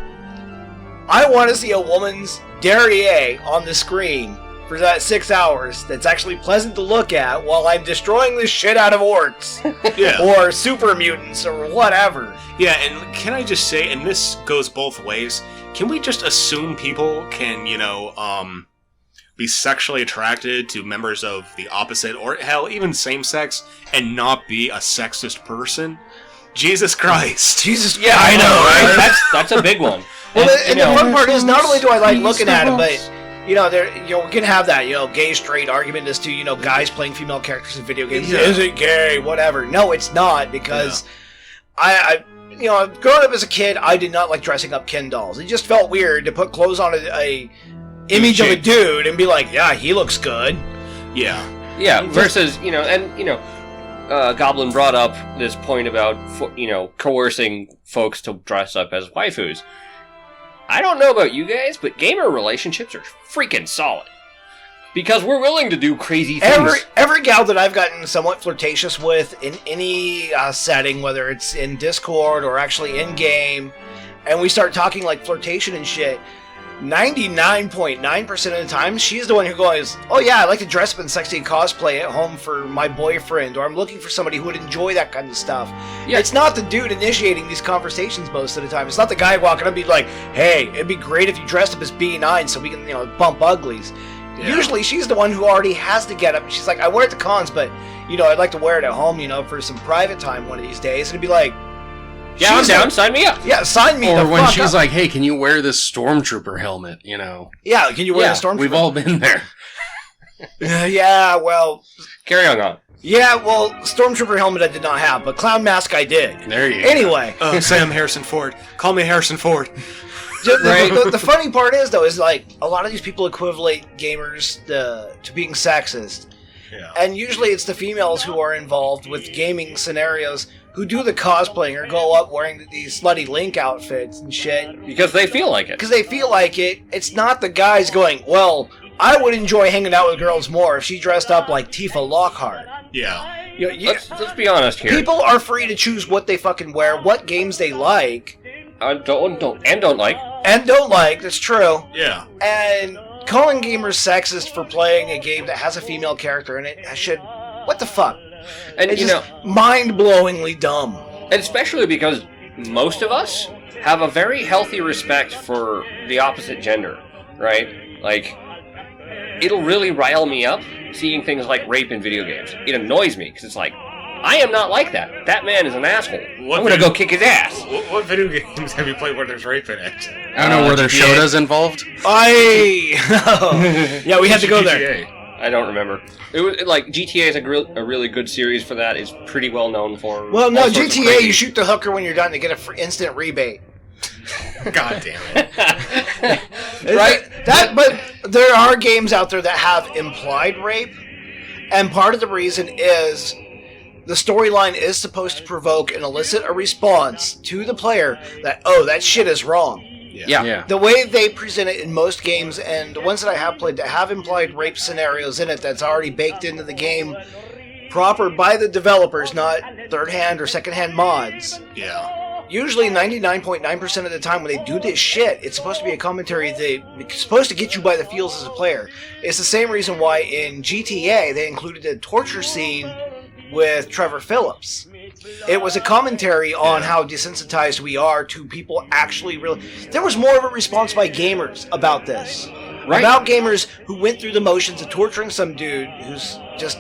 I want to see a woman's derriere on the screen for that 6 hours that's actually pleasant to look at while I'm destroying the shit out of orcs Yeah. or super mutants or whatever. Yeah, and can I just say, and this goes both ways, can we just assume people can, you know, be sexually attracted to members of the opposite, or hell, even same sex, and not be a sexist person? Jesus Christ. Jesus, Yeah, I know, right? That's a big one. Well, And, and you the know, fun part is, not only do I like looking at it, but you know, we can have that, you know, gay straight argument as to, you know, guys playing female characters in video games. Yeah. Is it gay? Whatever. No, it's not, because I you know, growing up as a kid, I did not like dressing up Ken dolls. It just felt weird to put clothes on a image of a dude and be like, yeah, he looks good. Yeah. Yeah, versus, you know, and, you know, Goblin brought up this point about, you know, coercing folks to dress up as waifus. I don't know about you guys, but gamer relationships are freaking solid. Because we're willing to do crazy things. Every gal that I've gotten somewhat flirtatious with in any setting, whether it's in Discord or actually in-game, and we start talking like flirtation and shit, 99.9% of the time, she's the one who goes, oh yeah, I like to dress up in sexy cosplay at home for my boyfriend, or I'm looking for somebody who would enjoy that kind of stuff. Yeah. It's not the dude initiating these conversations most of the time. It's not the guy walking up and be like, hey, it'd be great if you dressed up as B9 so we can, you know, bump uglies. Yeah. Usually she's the one who already has to get up. She's like, I wear it to cons, but, you know, I'd like to wear it at home, you know, for some private time one of these days. And it'd be like, Yeah, I'm down. Sign me up. Yeah, sign me the Or when fuck she's up. like, hey, can you wear this stormtrooper helmet, you know? Yeah, can you wear the stormtrooper? We've all been there. Yeah, well... Carry on. Yeah, well, stormtrooper helmet I did not have, but clown mask I did. There you go. Anyway. Sam Harrison Ford. Call me Harrison Ford. The funny part is, though, is like, a lot of these people equivalent gamers to being sexist. Yeah. And usually it's the females who are involved with gaming scenarios who do the cosplaying or go up wearing these slutty Link outfits and shit. Because they feel like it. Because they feel like it. It's not the guys going, well, I would enjoy hanging out with girls more if she dressed up like Tifa Lockhart. Yeah. Let's be honest here. People are free to choose what they fucking wear, what games they like. Don't like. And don't like, that's true. Yeah. And calling gamers sexist for playing a game that has a female character in it, what the fuck? And it's just mind-blowingly dumb. And especially because most of us have a very healthy respect for the opposite gender, right? Like, it'll really rile me up seeing things like rape in video games. It annoys me, because it's like, I am not like that. That man is an asshole. I'm gonna go kick his ass. What video games have you played where there's rape in it? I don't know, were there Shodas involved? Yeah, we had to go there. I don't remember. It was like GTA is a really good series for that. It's pretty well known for. Well, no, GTA you shoot the hooker when you're done to get an instant rebate. God damn it! Right? But there are games out there that have implied rape, and part of the reason is the storyline is supposed to provoke and elicit a response to the player that that shit is wrong. Yeah. The way they present it in most games, and the ones that I have played that have implied rape scenarios in it that's already baked into the game proper by the developers, not third-hand or second-hand mods. Yeah. Usually 99.9% of the time when they do this shit, it's supposed to be a commentary it's supposed to get you by the feels as a player. It's the same reason why in GTA they included a torture scene with Trevor Phillips. It was a commentary on how desensitized we are to people actually really... There was more of a response by gamers about this. Right. About gamers who went through the motions of torturing some dude who's just...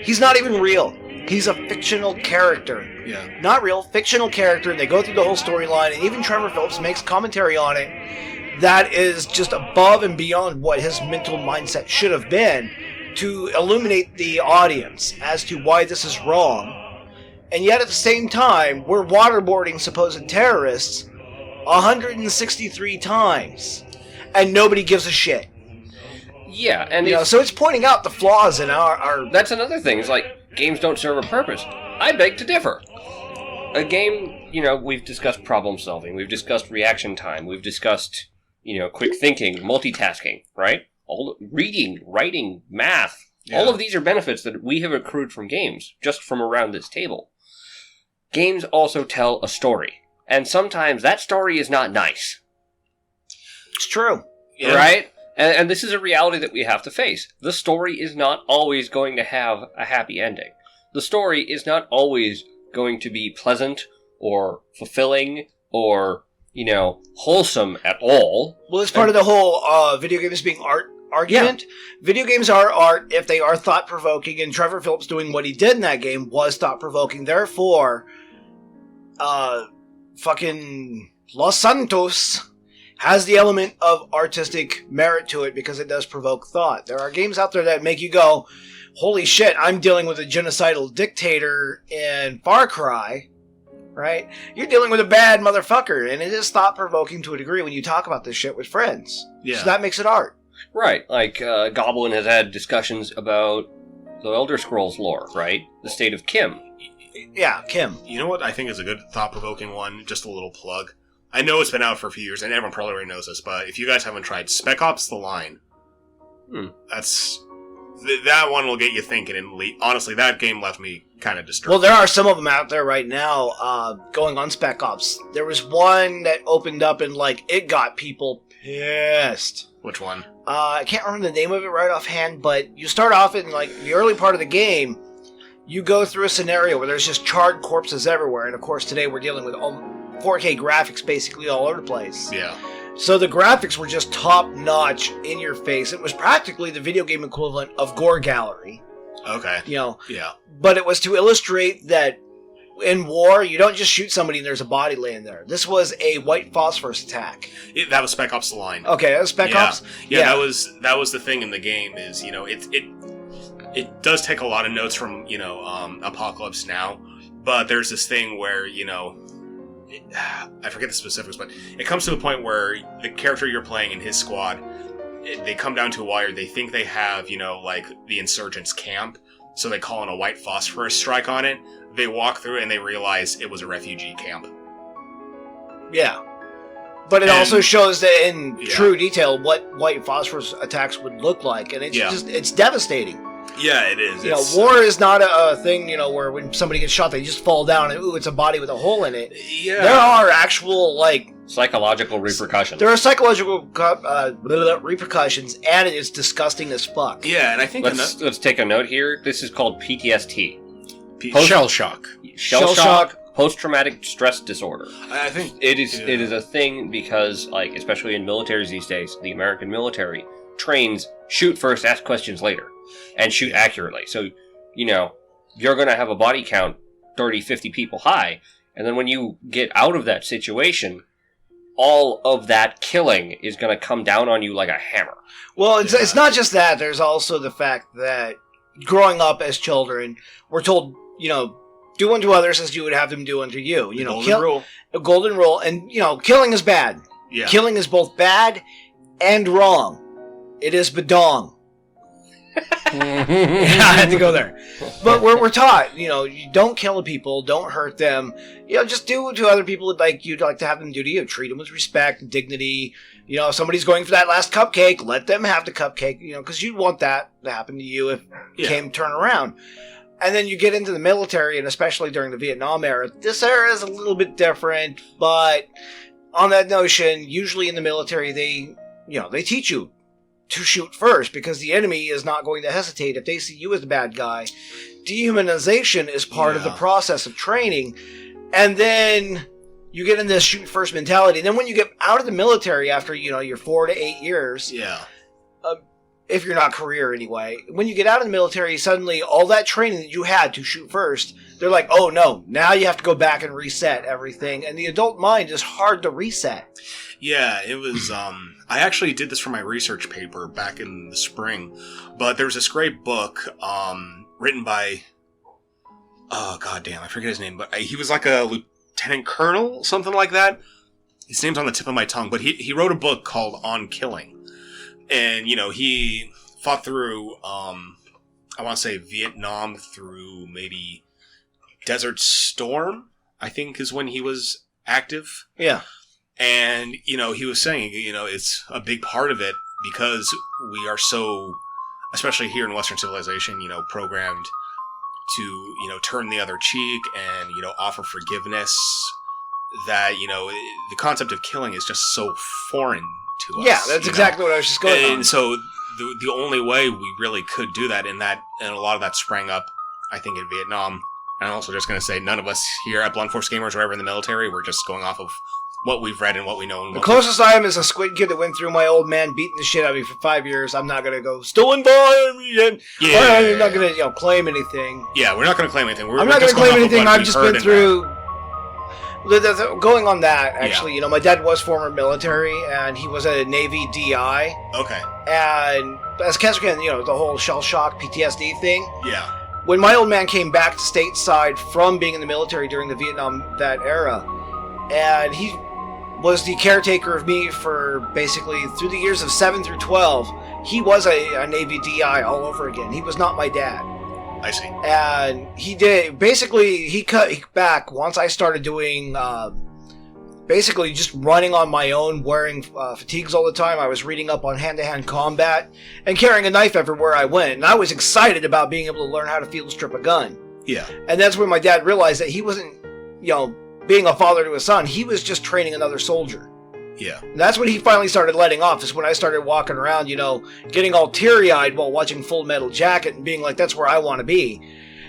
He's not even real. He's a fictional character. Yeah. Not real, fictional character, and they go through the whole storyline, and even Trevor Phillips makes commentary on it that is just above and beyond what his mental mindset should have been to illuminate the audience as to why this is wrong. And yet at the same time, we're waterboarding supposed terrorists 163 times. And nobody gives a shit. Yeah, and so it's pointing out the flaws in our... That's another thing, it's like, games don't serve a purpose. I beg to differ. A game, we've discussed problem solving, we've discussed reaction time, we've discussed, quick thinking, multitasking, right? Reading, writing, math. Yeah. All of these are benefits that we have accrued from games, just from around this table. Games also tell a story, and sometimes that story is not nice. It's true. Yeah. Right? And this is a reality that we have to face. The story is not always going to have a happy ending. The story is not always going to be pleasant or fulfilling or, wholesome at all. Well, it's part of the whole video games being art argument. Yeah. Video games are art if they are thought-provoking, and Trevor Phillips doing what he did in that game was thought-provoking. Therefore, fucking Los Santos has the element of artistic merit to it because it does provoke thought. There are games out there that make you go, holy shit, I'm dealing with a genocidal dictator in Far Cry, right? You're dealing with a bad motherfucker, and it is thought-provoking to a degree when you talk about this shit with friends. Yeah. So that makes it art. Right, like Goblin has had discussions about the Elder Scrolls lore, right? The state of Kim. Yeah, Kim. You know what I think is a good thought-provoking one? Just a little plug. I know it's been out for a few years, and everyone probably already knows this, but if you guys haven't tried Spec Ops: The Line, that's... That one will get you thinking, and honestly, that game left me kind of disturbed. Well, there are some of them out there right now going on Spec Ops. There was one that opened up and, it got people pissed. Which one? I can't remember the name of it right offhand, but you start off in, the early part of the game, you go through a scenario where there's just charred corpses everywhere, and of course today we're dealing with 4K graphics basically all over the place. Yeah. So the graphics were just top-notch, in your face. It was practically the video game equivalent of Gore Gallery. Okay. Yeah. Yeah. But it was to illustrate that in war, you don't just shoot somebody and there's a body laying there. This was a white phosphorus attack. That was Spec Ops: The Line. Okay, that was Spec Ops? Yeah, that was the thing in the game is, it does take a lot of notes from, Apocalypse Now, but there's this thing where, I forget the specifics, but it comes to the point where the character you're playing in his squad, they come down to a wire, they think they have, the insurgents' camp, so they call in a white phosphorus strike on it. They walk through it and they realize it was a refugee camp. Yeah. But it also shows that in true detail what white phosphorus attacks would look like, and it's devastating. Yeah, it is. War is not a thing, where when somebody gets shot, they just fall down and, it's a body with a hole in it. Yeah. There are actual, psychological repercussions. There are psychological repercussions, and it's disgusting as fuck. Yeah, and I think... Let's take a note here. This is called PTSD. Shell shock. Shell shock. Post-traumatic stress disorder. I think... It is a thing because, especially in militaries these days, the American military trains shoot first, ask questions later. And shoot accurately. So, you're going to have a body count 30, 50 people high. And then when you get out of that situation, all of that killing is going to come down on you like a hammer. Well, it's not just that. There's also the fact that growing up as children, we're told, do unto others as you would have them do unto you. Golden rule. A golden rule. And, killing is bad. Yeah. Killing is both bad and wrong. It is badong. I had to go there. But we're taught, you don't kill people, don't hurt them. Just do to other people like you'd like to have them do to you. Treat them with respect and dignity. If somebody's going for that last cupcake, let them have the cupcake, because you'd want that to happen to you if it came turn around. And then you get into the military, and especially during the Vietnam era. This era is a little bit different, but on that notion, usually in the military, they teach you to shoot first, because the enemy is not going to hesitate if they see you as the bad guy. Dehumanization is part of the process of training, and then you get in this shoot first mentality. And then when you get out of the military after your 4 to 8 years, if you're not career anyway, when you get out of the military, suddenly all that training that you had to shoot first, they're like, oh no, now you have to go back and reset everything, and the adult mind is hard to reset. Yeah, it was, I actually did this for my research paper back in the spring, but there was this great book, written by, oh goddamn, I forget his name, but he was like a lieutenant colonel, something like that. His name's on the tip of my tongue, but he wrote a book called On Killing, and, he fought through, I want to say Vietnam through maybe Desert Storm, I think is when he was active. Yeah. And, he was saying, it's a big part of it because we are so, especially here in Western civilization, programmed to, turn the other cheek and, offer forgiveness, that, the concept of killing is just so foreign to us. Yeah, that's exactly what I was just going on. And so the only way we really could do that, and a lot of that sprang up, I think, in Vietnam. And I'm also just going to say, none of us here at Blunt Force Gamers or ever in the military, we're just going off of what we've read and what we know. The closest I am is a squid kid that went through my old man beating the shit out of me for 5 years. I'm not going to go, stolen by, I'm not going to claim anything. Yeah, we're not going to claim anything. I'm not going to claim anything. I've just been through... Going on that, actually, my dad was former military, and he was a Navy DI. Okay. And as Kazurkan, the whole shell shock PTSD thing. Yeah. When my old man came back to stateside from being in the military during the Vietnam, that era, and he was the caretaker of me for basically through the years of 7 through 12, he was a Navy DI all over again. He was not my dad. I see. And he did, basically, he cut back once I started doing, basically just running on my own, wearing fatigues all the time. I was reading up on hand-to-hand combat and carrying a knife everywhere I went. And I was excited about being able to learn how to field strip a gun. Yeah. And that's when my dad realized that he wasn't, being a father to his son. He was just training another soldier. Yeah. And that's when he finally started letting off, is when I started walking around, getting all teary-eyed while watching Full Metal Jacket and being like, that's where I want to be.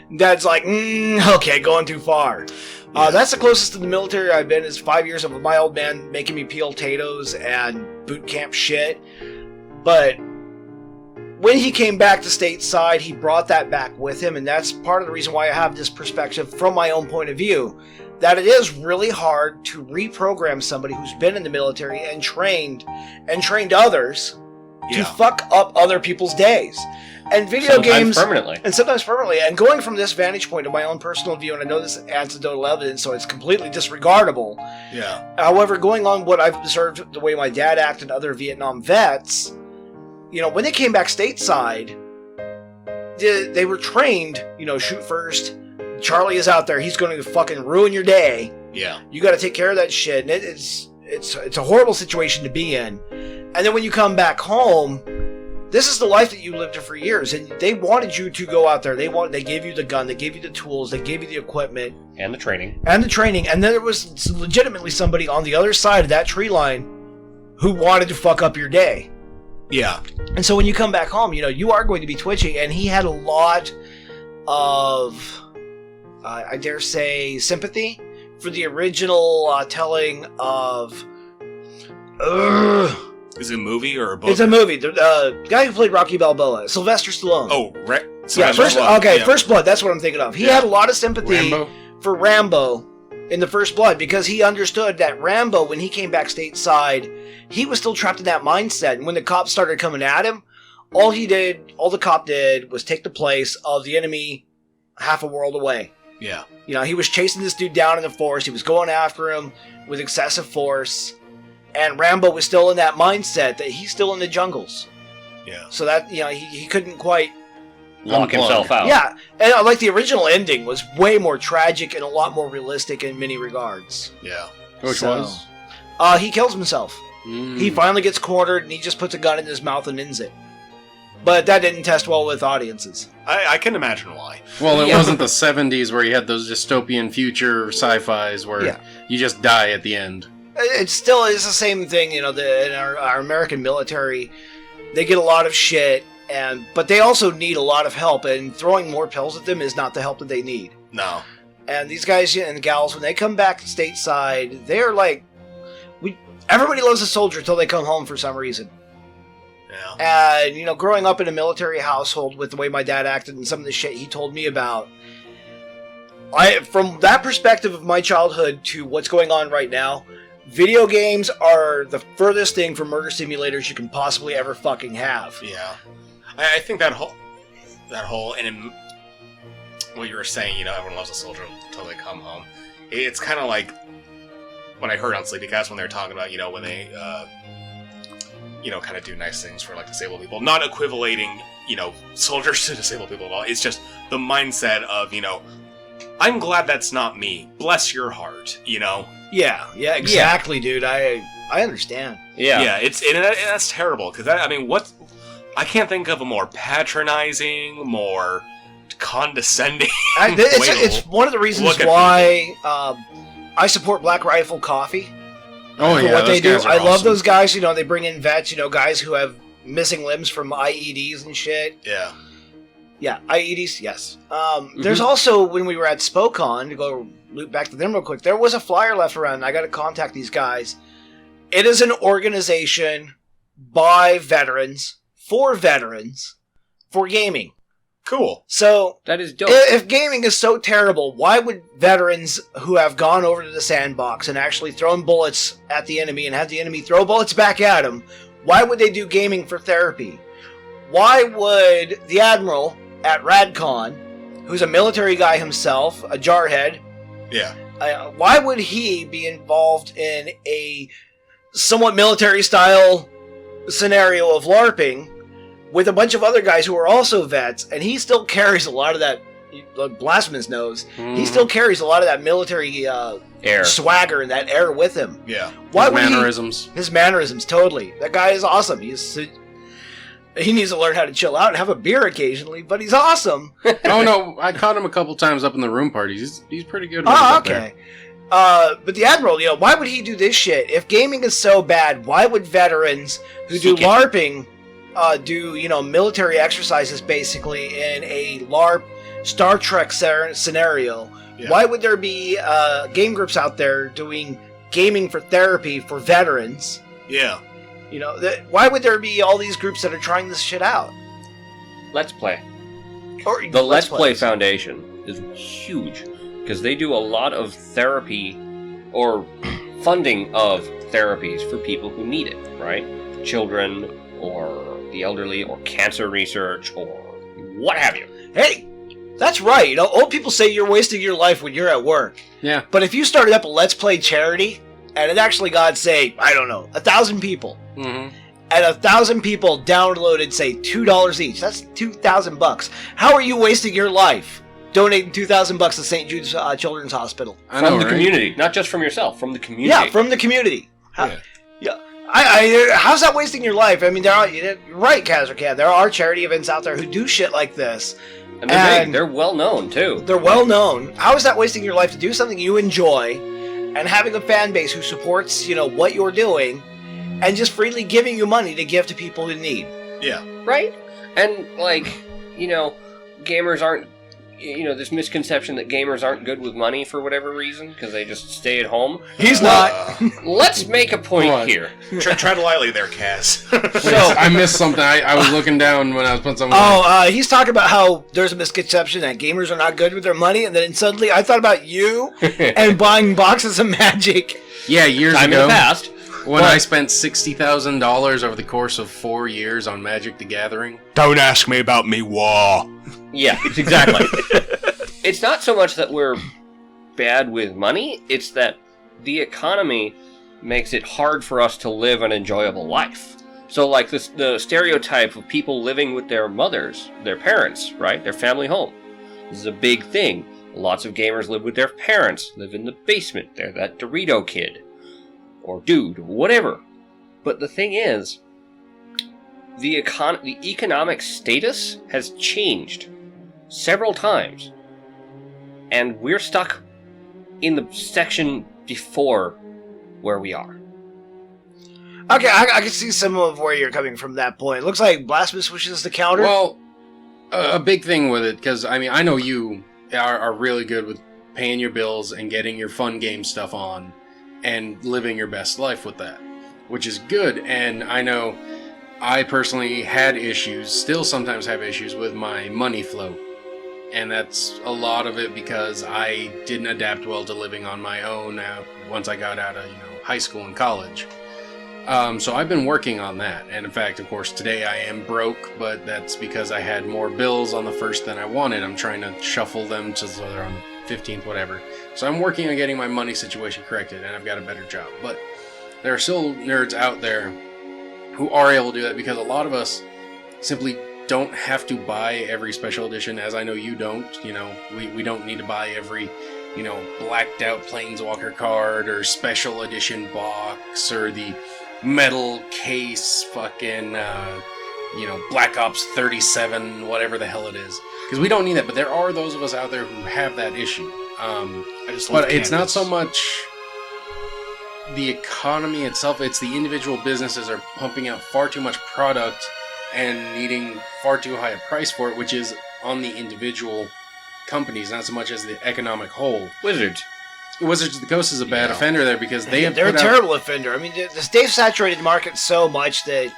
And Dad's like, okay, going too far. Yeah. That's the closest to the military I've been, is 5 years of my old man making me peel potatoes and boot camp shit. But when he came back to stateside, he brought that back with him, and that's part of the reason why I have this perspective from my own point of view, that it is really hard to reprogram somebody who's been in the military and trained others to fuck up other people's days. And video games... sometimes permanently. And going from this vantage point of my own personal view, and I know this is anecdotal evidence, so it's completely disregardable. Yeah. However, going on what I've observed, the way my dad acted and other Vietnam vets, when they came back stateside, they were trained, shoot first. Charlie is out there. He's going to fucking ruin your day. Yeah. You got to take care of that shit. And it's a horrible situation to be in. And then when you come back home, this is the life that you lived for years, and they wanted you to go out there. They gave you the gun, they gave you the tools, they gave you the equipment, and the training, and then there was legitimately somebody on the other side of that tree line who wanted to fuck up your day. Yeah. And so when you come back home, you are going to be twitchy, and he had a lot of, I dare say, sympathy for the original telling of. Is it a movie or a book? It's a movie. The guy who played Rocky Balboa, Sylvester Stallone. Oh, First Blood. That's what I'm thinking of. He had a lot of sympathy for Rambo in the First Blood because he understood that Rambo, when he came back stateside, he was still trapped in that mindset. And when the cops started coming at him, all the cop did was take the place of the enemy half a world away. Yeah. He was chasing this dude down in the forest. He was going after him with excessive force. And Rambo was still in that mindset that he's still in the jungles. Yeah. So that, he couldn't quite lock himself out. Yeah. And like the original ending was way more tragic and a lot more realistic in many regards. Yeah. Which was? He kills himself. He finally gets cornered and he just puts a gun in his mouth and ends it. But that didn't test well with audiences. I can imagine why. Well, it wasn't the 70s where you had those dystopian future sci-fis where you just die at the end. It still is the same thing, in our American military, they get a lot of shit, but they also need a lot of help, and throwing more pills at them is not the help that they need. No. And these guys and gals, when they come back stateside, they're like, everybody loves a soldier until they come home for some reason. Yeah. And, growing up in a military household with the way my dad acted and some of the shit he told me about, from that perspective of my childhood to what's going on right now, video games are the furthest thing from murder simulators you can possibly ever fucking have. Yeah. I think that whole, and in what you were saying, everyone loves a soldier until they come home. It's kind of like what I heard on Sleepycast when they were talking about, when they, kind of do nice things for, disabled people. Not equivalating, soldiers to disabled people at all. It's just the mindset of, I'm glad that's not me. Bless your heart, Yeah, exactly, dude. I understand. Yeah, that's terrible because I can't think of a more patronizing, more condescending. It's one of the reasons why I support Black Rifle Coffee. Oh yeah, what they do. I awesome. love those guys. They bring in vets. Guys who have missing limbs from IEDs and shit. Yeah. Yeah, IEDs. Yes. There's also, when we were at Spokon, to go loop back to them real quick, there was a flyer left around, and I got to contact these guys. It is an organization by veterans, for gaming. Cool. So, that is dope. If gaming is so terrible, why would veterans who have gone over to the sandbox and actually thrown bullets at the enemy and had the enemy throw bullets back at them, why would they do gaming for therapy? Why would the Admiral at RadCon, who's a military guy himself, a jarhead, why would he be involved in a somewhat military-style scenario of LARPing with a bunch of other guys who are also vets, and he still carries a lot of that, Blasphemous knows, he still carries a lot of that military air swagger and that air with him. Yeah. His mannerisms, totally. That guy is awesome. He needs to learn how to chill out and have a beer occasionally, but he's awesome. Oh no, I caught him a couple times up in the room parties. He's pretty good. Okay. But the Admiral, why would he do this shit? If gaming is so bad, why would veterans who do LARPing do military exercises basically in a LARP Star Trek scenario? Yeah. Why would there be game groups out there doing gaming for therapy for veterans? Yeah. Why would there be all these groups that are trying this shit out? Let's Play. Or The Let's Play Plays. Foundation is huge because they do a lot of therapy or funding of therapies for people who need it, right? Children or the elderly or cancer research or what have you. Hey, that's right. You know, old people say you're wasting your life when you're at work. Yeah. But if you started up a Let's Play charity, and it actually got, say, I don't know, 1,000 people, Mm-hmm. and 1,000 people downloaded, say, $2 each, that's $2,000. How are you wasting your life donating $2,000 to St. Jude's Children's Hospital? I know, From the right? community, not just from yourself, from the community. Yeah, from the community. How's that wasting your life? I mean, you're right, Kazurkan. There are charity events out there who do shit like this. And they're big. They're well known, too. They're well known. How is that wasting your life to do something you enjoy and having a fan base who supports, what you're doing and just freely giving you money to give to people in need? Yeah. Right? And, gamers aren't, this misconception that gamers aren't good with money for whatever reason, because they just stay at home. He's not. Let's make a point here. Tread lightly there, Kaz. So I missed something. I was looking down when I was putting something. He's talking about how there's a misconception that gamers are not good with their money, and then suddenly I thought about you and buying boxes of Magic. Yeah, years Time ago. in the past. When I spent $60,000 over the course of 4 years on Magic the Gathering. Don't ask me about me war. Yeah, exactly. It's not so much that we're bad with money, it's that the economy makes it hard for us to live an enjoyable life. So, like, the stereotype of people living with their mothers, their parents, right? Their family home. This is a big thing. Lots of gamers live with their parents, live in the basement. They're that Dorito kid. Or dude, whatever. But the thing is, the economic status has changed several times. And we're stuck in the section before where we are. Okay, I can see some of where you're coming from that point. Looks like Blasphemous wishes to counter. Well, a big thing with it, because, I know you are really good with paying your bills and getting your fun game stuff on and living your best life with that, which is good. And I know I personally had issues, still sometimes have issues with my money flow. And that's a lot of it because I didn't adapt well to living on my own once I got out of high school and college. So I've been working on that. And in fact, of course, today I am broke, but that's because I had more bills on the 1st than I wanted. I'm trying to shuffle them so they're on the 15th, whatever. So I'm working on getting my money situation corrected, and I've got a better job. But there are still nerds out there who are able to do that because a lot of us simply don't have to buy every special edition, as I know you don't. We don't need to buy every, blacked out Planeswalker card or special edition box or the metal case fucking, Black Ops 37, whatever the hell it is. Because we don't need that, but there are those of us out there who have that issue. But it's not so much the economy itself, it's the individual businesses are pumping out far too much product and needing far too high a price for it, which is on the individual companies, not so much as the economic whole. Wizards of the Coast is a bad offender there because they're a terrible offender. I mean, they've saturated the market so much that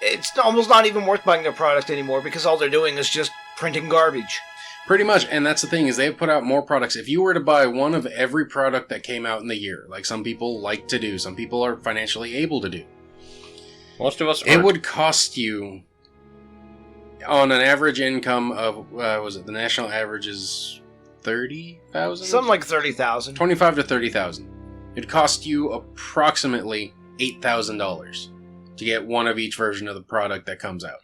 it's almost not even worth buying their product anymore because all they're doing is just printing garbage. Pretty much, and that's the thing, is they've put out more products. If you were to buy one of every product that came out in the year, like some people like to do, some people are financially able to do, most of us it would cost you, on an average income of, the national average is 30,000? Something like 30,000. 25 to 30,000. It'd cost you approximately $8,000 to get one of each version of the product that comes out.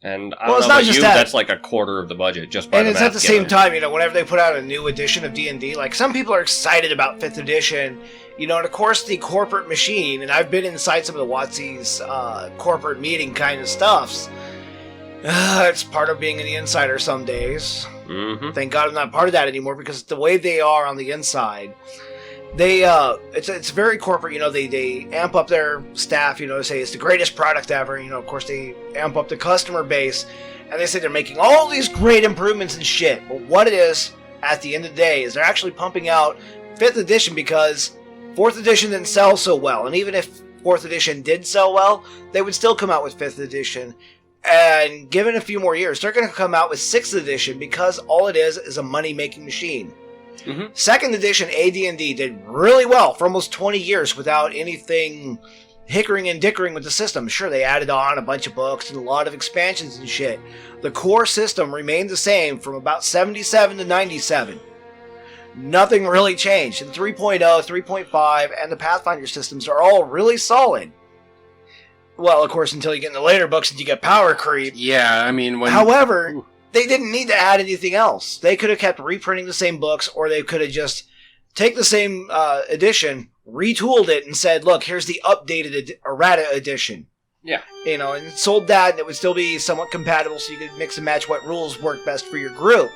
And I don't know about you, that's like a quarter of the budget just by and the it's math at the same time, whenever they put out a new edition of D&D, like some people are excited about 5th edition, and of course the corporate machine, and I've been inside some of the WotC's corporate meeting kind of stuffs. It's part of being an insider some days. Mm-hmm. Thank God I'm not part of that anymore because the way they are on the inside, they it's very corporate. They amp up their staff. Say it's the greatest product ever. Of course they amp up the customer base, and they say they're making all these great improvements and shit. But what it is at the end of the day is they're actually pumping out 5th edition because 4th edition didn't sell so well, and even if 4th edition did sell well, they would still come out with 5th edition And given a few more years, they're going to come out with 6th edition because all it is a money-making machine. Mm-hmm. 2nd edition AD&D did really well for almost 20 years without anything hickering and dickering with the system. Sure, they added on a bunch of books and a lot of expansions and shit. The core system remained the same from about 77 to 97. Nothing really changed. And 3.0, 3.5, and the Pathfinder systems are all really solid. Well, of course, until you get in the later books and you get power creep. Yeah, I mean, However, they didn't need to add anything else. They could have kept reprinting the same books, or they could have just take the same edition, retooled it, and said, look, here's the updated errata edition. Yeah. And sold that, and it would still be somewhat compatible, so you could mix and match what rules work best for your group.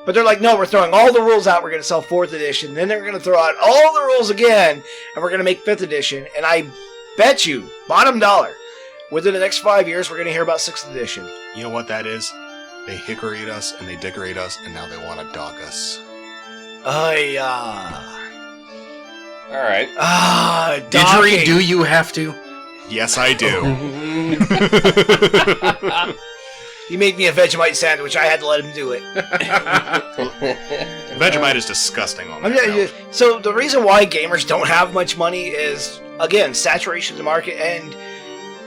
But they're like, no, we're throwing all the rules out, we're going to sell 4th edition, then they're going to throw out all the rules again, and we're going to make 5th edition, and I bet you, bottom dollar, within the next 5 years, we're going to hear about 6th edition. You know what that is? They hickoryed us, and they dickorate us, and now they want to dock us. Alright. Docking. Do you have to? Yes, I do. He made me a Vegemite sandwich. I had to let him do it. Vegemite is disgusting on that. So the reason why gamers don't have much money is, again, saturation of the market. And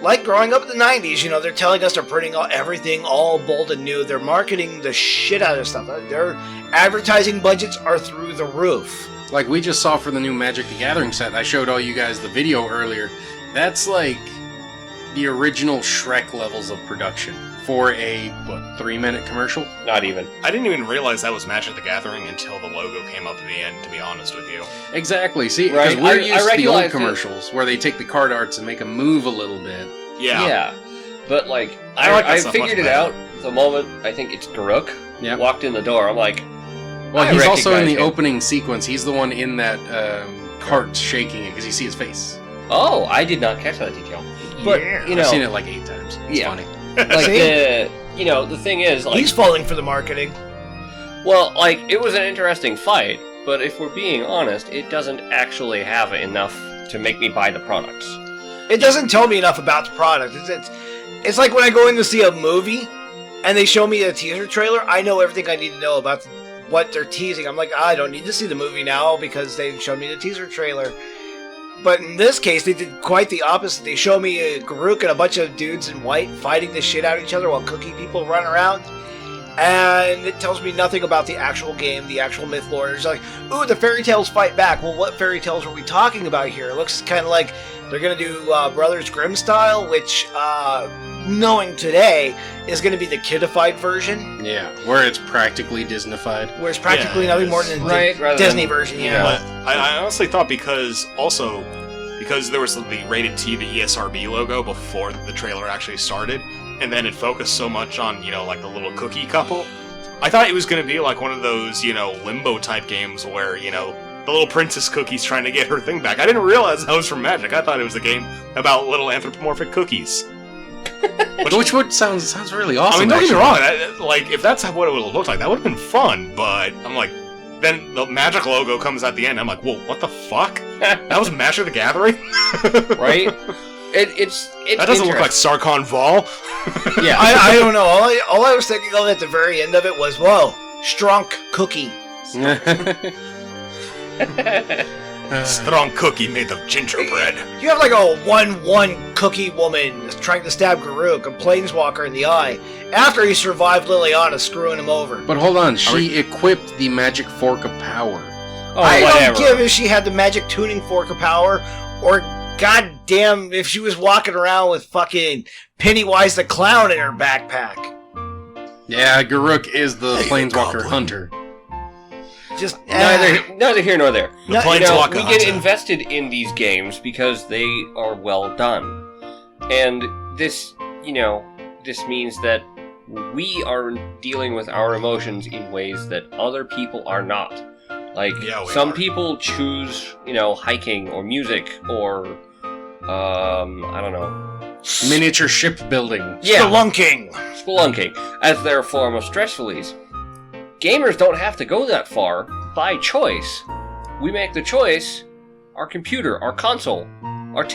like growing up in the 90s, they're telling us they're printing everything all bold and new. They're marketing the shit out of stuff. Their advertising budgets are through the roof. Like we just saw for the new Magic the Gathering set. I showed all you guys the video earlier. That's like the original Shrek levels of production for a 3-minute commercial. Not even. I didn't even realize that was Magic the Gathering until the logo came up at the end, to be honest with you. Exactly. See, because Right. we're used to the old it. commercials where they take the card arts and make them move a little bit. Yeah. But like, I like that I stuff figured much it better. out the moment I think it's Garuk Yep. walked in the door. I'm like, Well, I he's also in recognize the him. opening sequence. He's the one in that cart shaking it because you see his face. oh, I did not catch that detail. But I've seen it like 8 times. It's Yeah. funny. like See? the thing is, like, He's falling for the marketing. well, like, it was an interesting fight, but if we're being honest, it doesn't actually have enough to make me buy the products. It doesn't tell me enough about the product. It's like when I go in to see a movie and they show me a teaser trailer, I know everything I need to know about what they're teasing. I'm like, I don't need to see the movie now because they showed me the teaser trailer. But in this case, they did quite the opposite. They show me a Garuk and a bunch of dudes in white fighting the shit out of each other while cookie people run around. And it tells me nothing about the actual game, the actual myth lore. It's like, ooh, the fairy tales fight back. Well, what fairy tales are we talking about here? It looks kind of like they're going to do Brothers Grimm style, which, knowing today, is going to be the kidified version. Yeah, where it's practically Disneyfied. Where it's practically Yeah, nothing it more is. than the Right, rather Disney than- version, yeah. But I honestly thought because there was the rated T, the ESRB logo before the trailer actually started, and then it focused so much on, like the little cookie couple, I thought it was going to be like one of those, limbo type games where, the little princess cookie's trying to get her thing back. I didn't realize that was from Magic. I thought it was a game about little anthropomorphic cookies. Which would sounds really awesome. I mean, don't get me actually. wrong. If that's what it would have looked like, that would have been fun. But I'm like, then the Magic logo comes at the end. I'm like, whoa, what the fuck? That was Magic the Gathering, Right? It's That doesn't look like Sarkhan Vol. Yeah. I don't know. All I was thinking of at the very end of it was, whoa, Strunk cookie. Strong cookie made of gingerbread. You have like a 1/1 cookie woman trying to stab Garuk, a planeswalker, in the eye, after he survived Liliana screwing him over. But hold on, she equipped the magic fork of power. Oh, I whatever. don't give if she had the magic tuning fork of power, or goddamn if she was walking around with fucking Pennywise the Clown in her backpack. Yeah, Garuk is the planeswalker Goblin. hunter. Just Neither here nor there. The No, Planeswalker We get hunter. invested in these games because they are well done. And this means that we are dealing with our emotions in ways that other people are not. Like, Yeah, we some are. people choose, hiking or music or, I don't know. Miniature shipbuilding. Yeah, spelunking. spelunking as their form of stress release. Gamers don't have to go that far by choice. We make the choice, our computer, our console, our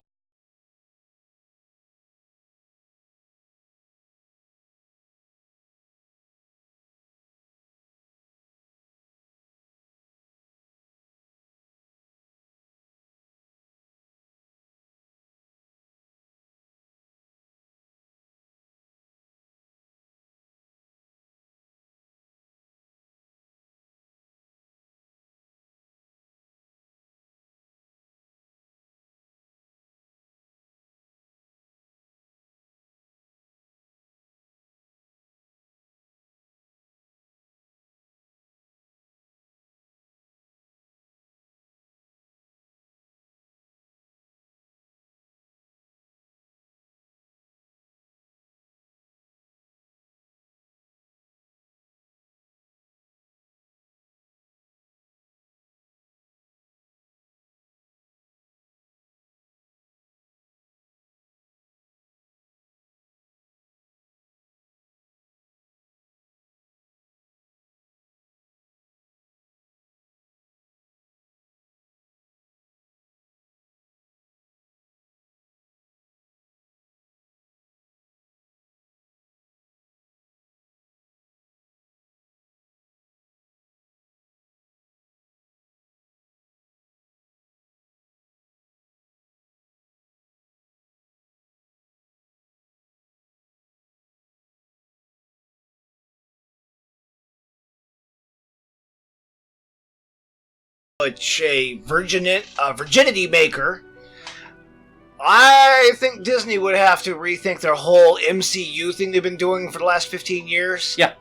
a virginity maker, I think Disney would have to rethink their whole MCU thing they've been doing for the last 15 years. Yeah.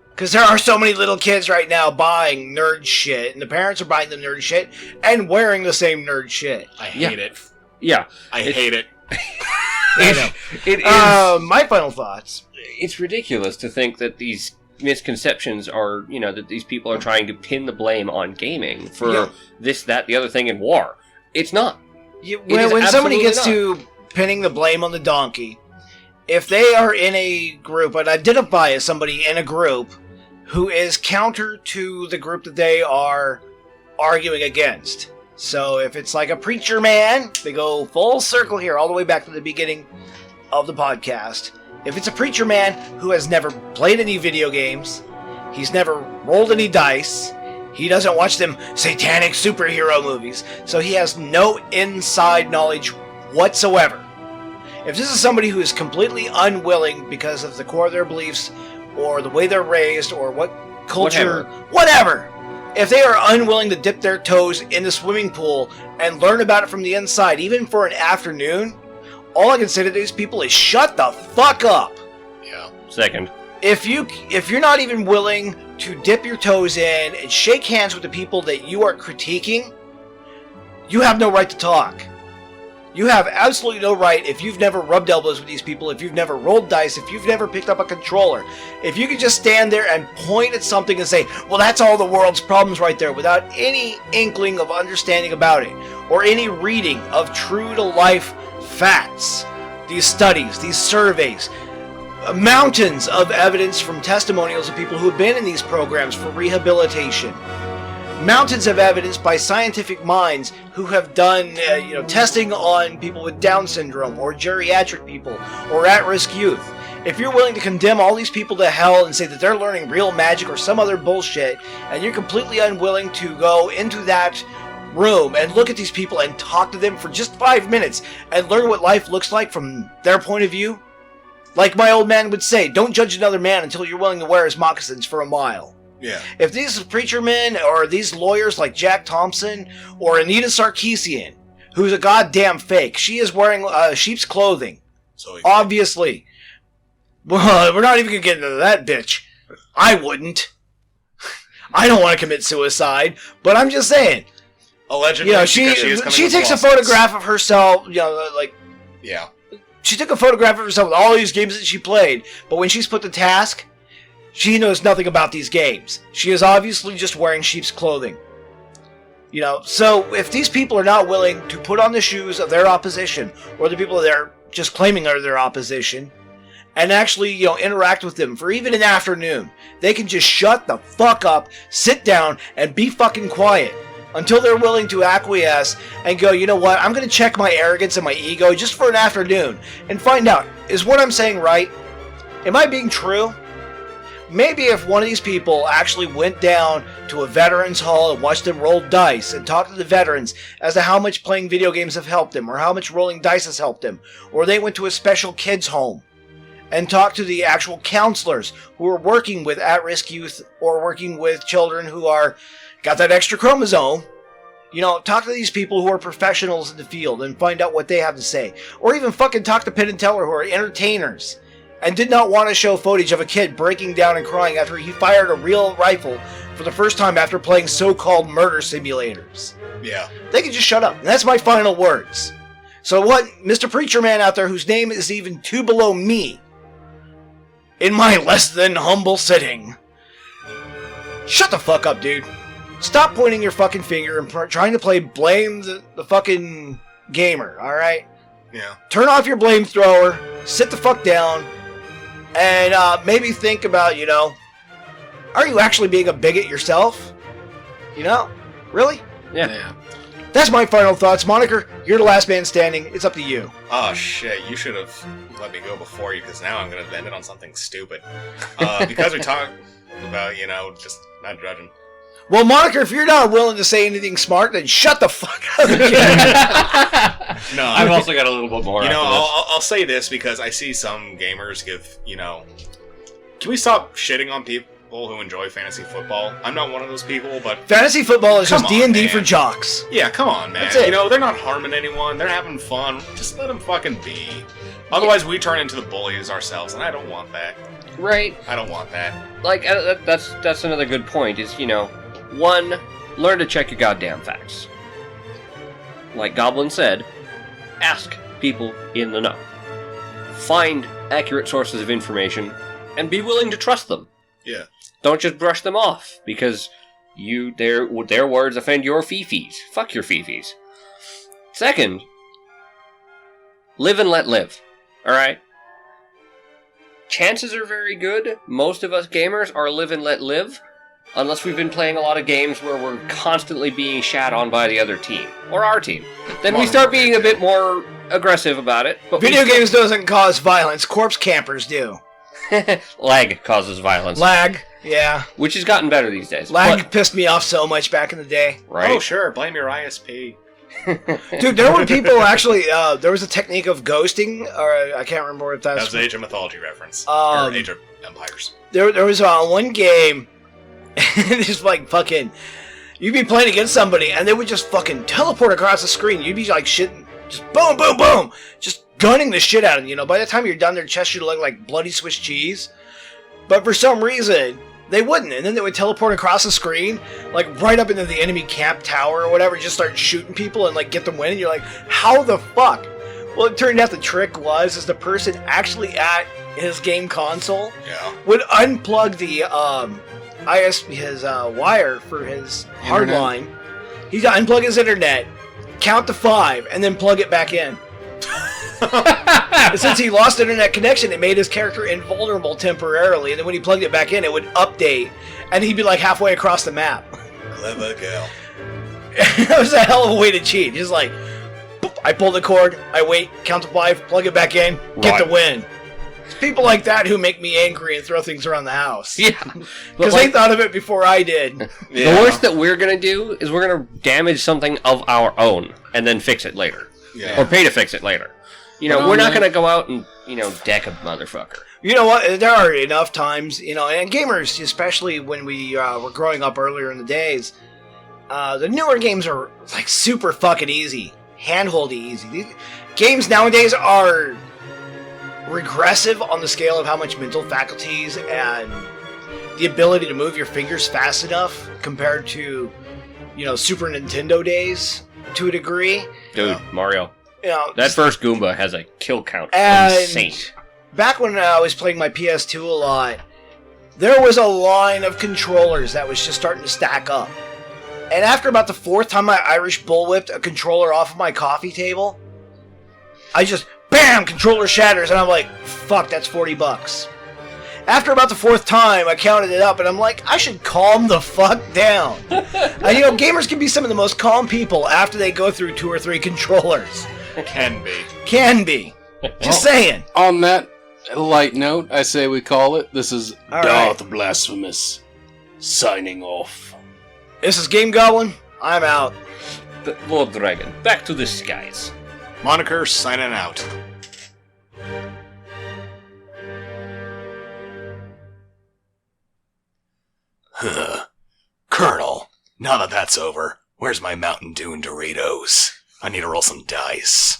Because there are so many little kids right now buying nerd shit, and the parents are buying the nerd shit and wearing the same nerd shit. I hate it. Yeah. I hate it. I know. It is. My final thoughts. It's ridiculous to think that these misconceptions are, that these people are trying to pin the blame on gaming for this, that, the other thing in war. It's not. When somebody gets to pinning the blame on the donkey, if they are in a group and identify as somebody in a group who is counter to the group that they are arguing against. So if it's like a preacher man, they go full circle here, all the way back to the beginning of the podcast. If it's a preacher man who has never played any video games, he's never rolled any dice, he doesn't watch them satanic superhero movies, so he has no inside knowledge whatsoever. If this is somebody who is completely unwilling because of the core of their beliefs, or the way they're raised, or what culture, whatever. If they are unwilling to dip their toes in the swimming pool and learn about it from the inside, even for an afternoon, all I can say to these people is shut the fuck up. Yeah. Second. If you're not even willing to dip your toes in and shake hands with the people that you are critiquing, you have no right to talk. You have absolutely no right if you've never rubbed elbows with these people, if you've never rolled dice, if you've never picked up a controller. If you could just stand there and point at something and say, well, that's all the world's problems right there, without any inkling of understanding about it, or any reading of true-to-life facts, these studies, these surveys, mountains of evidence from testimonials of people who have been in these programs for rehabilitation. Mountains of evidence by scientific minds who have done, testing on people with Down syndrome, or geriatric people, or at-risk youth. If you're willing to condemn all these people to hell and say that they're learning real magic or some other bullshit, and you're completely unwilling to go into that room and look at these people and talk to them for just 5 minutes and learn what life looks like from their point of view, like my old man would say, don't judge another man until you're willing to wear his moccasins for a mile. Yeah. If these preacher men or these lawyers like Jack Thompson or Anita Sarkeesian, who's a goddamn fake, she is wearing sheep's clothing. So obviously. Well, we're not even going to get into that bitch. I wouldn't. I don't want to commit suicide, but I'm just saying. Allegedly, she takes a photograph of herself, Yeah. She took a photograph of herself with all these games that she played, but when she's put to task, she knows nothing about these games. She is obviously just wearing sheep's clothing. So if these people are not willing to put on the shoes of their opposition, or the people that are just claiming are their opposition, and actually, interact with them for even an afternoon, they can just shut the fuck up, sit down, and be fucking quiet until they're willing to acquiesce and go, you know what, I'm going to check my arrogance and my ego just for an afternoon and find out, is what I'm saying right? Am I being true? Maybe if one of these people actually went down to a veterans hall and watched them roll dice and talk to the veterans as to how much playing video games have helped them, or how much rolling dice has helped them, or they went to a special kids home and talked to the actual counselors who are working with at-risk youth or working with children who are got that extra chromosome, talk to these people who are professionals in the field and find out what they have to say, or even fucking talk to Penn and Teller who are entertainers and did not want to show footage of a kid breaking down and crying after he fired a real rifle for the first time after playing so-called murder simulators. Yeah. They can just shut up. And that's my final words. So what, Mr. Preacher Man out there whose name is even two below me, in my less than humble sitting, shut the fuck up, dude. Stop pointing your fucking finger and trying to blame the fucking gamer, alright? Yeah. Turn off your flamethrower, sit the fuck down, and maybe think about, are you actually being a bigot yourself? Really? Yeah. That's my final thoughts. Moniker, you're the last man standing. It's up to you. Oh, shit. You should have let me go before you, because now I'm going to end it on something stupid. Because we talked about, just not judging. Well, Moniker, if you're not willing to say anything smart, then shut the fuck up. No, I've also got a little bit more. I'll say this because I see some gamers give, can we stop shitting on people? people who enjoy fantasy football. I'm not one of those people, but Fantasy football is just Come on, D&D man. for jocks. yeah, come on, man. That's it. You know, they're not harming anyone. They're having fun. Just let them fucking be. Otherwise, we turn into the bullies ourselves, and I don't want that. Right. I don't want that. Like, that's another good point, is, you know, one, learn to check your goddamn facts. Like Goblin said, ask people in the know. Find accurate sources of information, and be willing to trust them. Yeah. Don't just brush them off, because their words offend your fifis. Fuck your fifis. Second, live and let live. Alright? Chances are very good most of us gamers are live and let live, unless we've been playing a lot of games where we're constantly being shat on by the other team, or our team. Then we start being a bit more aggressive about it. But Video games doesn't cause violence. Corpse campers do. Lag causes violence. Lag, yeah. Which has gotten better these days. Lag pissed me off so much back in the day. Right? Oh, sure. Blame your ISP. Dude, there were people actually, there was a technique of ghosting, or I can't remember if That that's... was an Age of Mythology reference. Um, or Age of Empires. There was one game, just like fucking, you'd be playing against somebody, and they would just fucking teleport across the screen. You'd be like shitting, just boom, boom, boom, just gunning the shit out of them, you know. By the time you're done, their chest should look like bloody Swiss cheese. But for some reason, they wouldn't, and then they would teleport across the screen, like right up into the enemy camp tower or whatever, just start shooting people and like get them winning. You're like, how the fuck? Well, it turned out the trick is the person actually at his game console would unplug the his wire for his hard Internet. line. He'd unplug his internet, count to 5, and then plug it back in. And since he lost internet connection, it made his character invulnerable temporarily, and then when he plugged it back in, it would update, and he'd be like halfway across the map. Clever girl. That was a hell of a way to cheat. Just like, boop, I pull the cord, I wait, count to 5, plug it back in, get the win. It's people like that who make me angry and throw things around the house. Yeah. Because they thought of it before I did. The worst that we're going to do is we're going to damage something of our own and then fix it later. Yeah. Or pay to fix it later. You know, we're not going to go out and, you know, deck a motherfucker. You know what? There are enough times, you know, and gamers, especially when we were growing up earlier in the days, the newer games are like super fucking easy, handholdy easy. These games nowadays are regressive on the scale of how much mental faculties and the ability to move your fingers fast enough compared to, you know, Super Nintendo days to a degree. Dude, Mario. You know, That first Goomba has a kill count. And Insane. back when I was playing my PS2 a lot, there was a line of controllers that was just starting to stack up. And after about the 4th time I Irish bullwhipped a controller off of my coffee table, I just, BAM! Controller shatters, and I'm like, fuck, that's $40. After about the 4th time, I counted it up, and I'm like, I should calm the fuck down. And, you know, gamers can be some of the most calm people after they go through 2 or 3 controllers. Can be. Can be. Just saying. On that light note, I say we call it. This is All Darth Blasphemous signing off. This is Game-Goblin. I'm out. The Lord Dragon, back to the skies. Moniker signing out. Colonel, now that that's over, where's my Mountain Dew and Doritos? I need to roll some dice.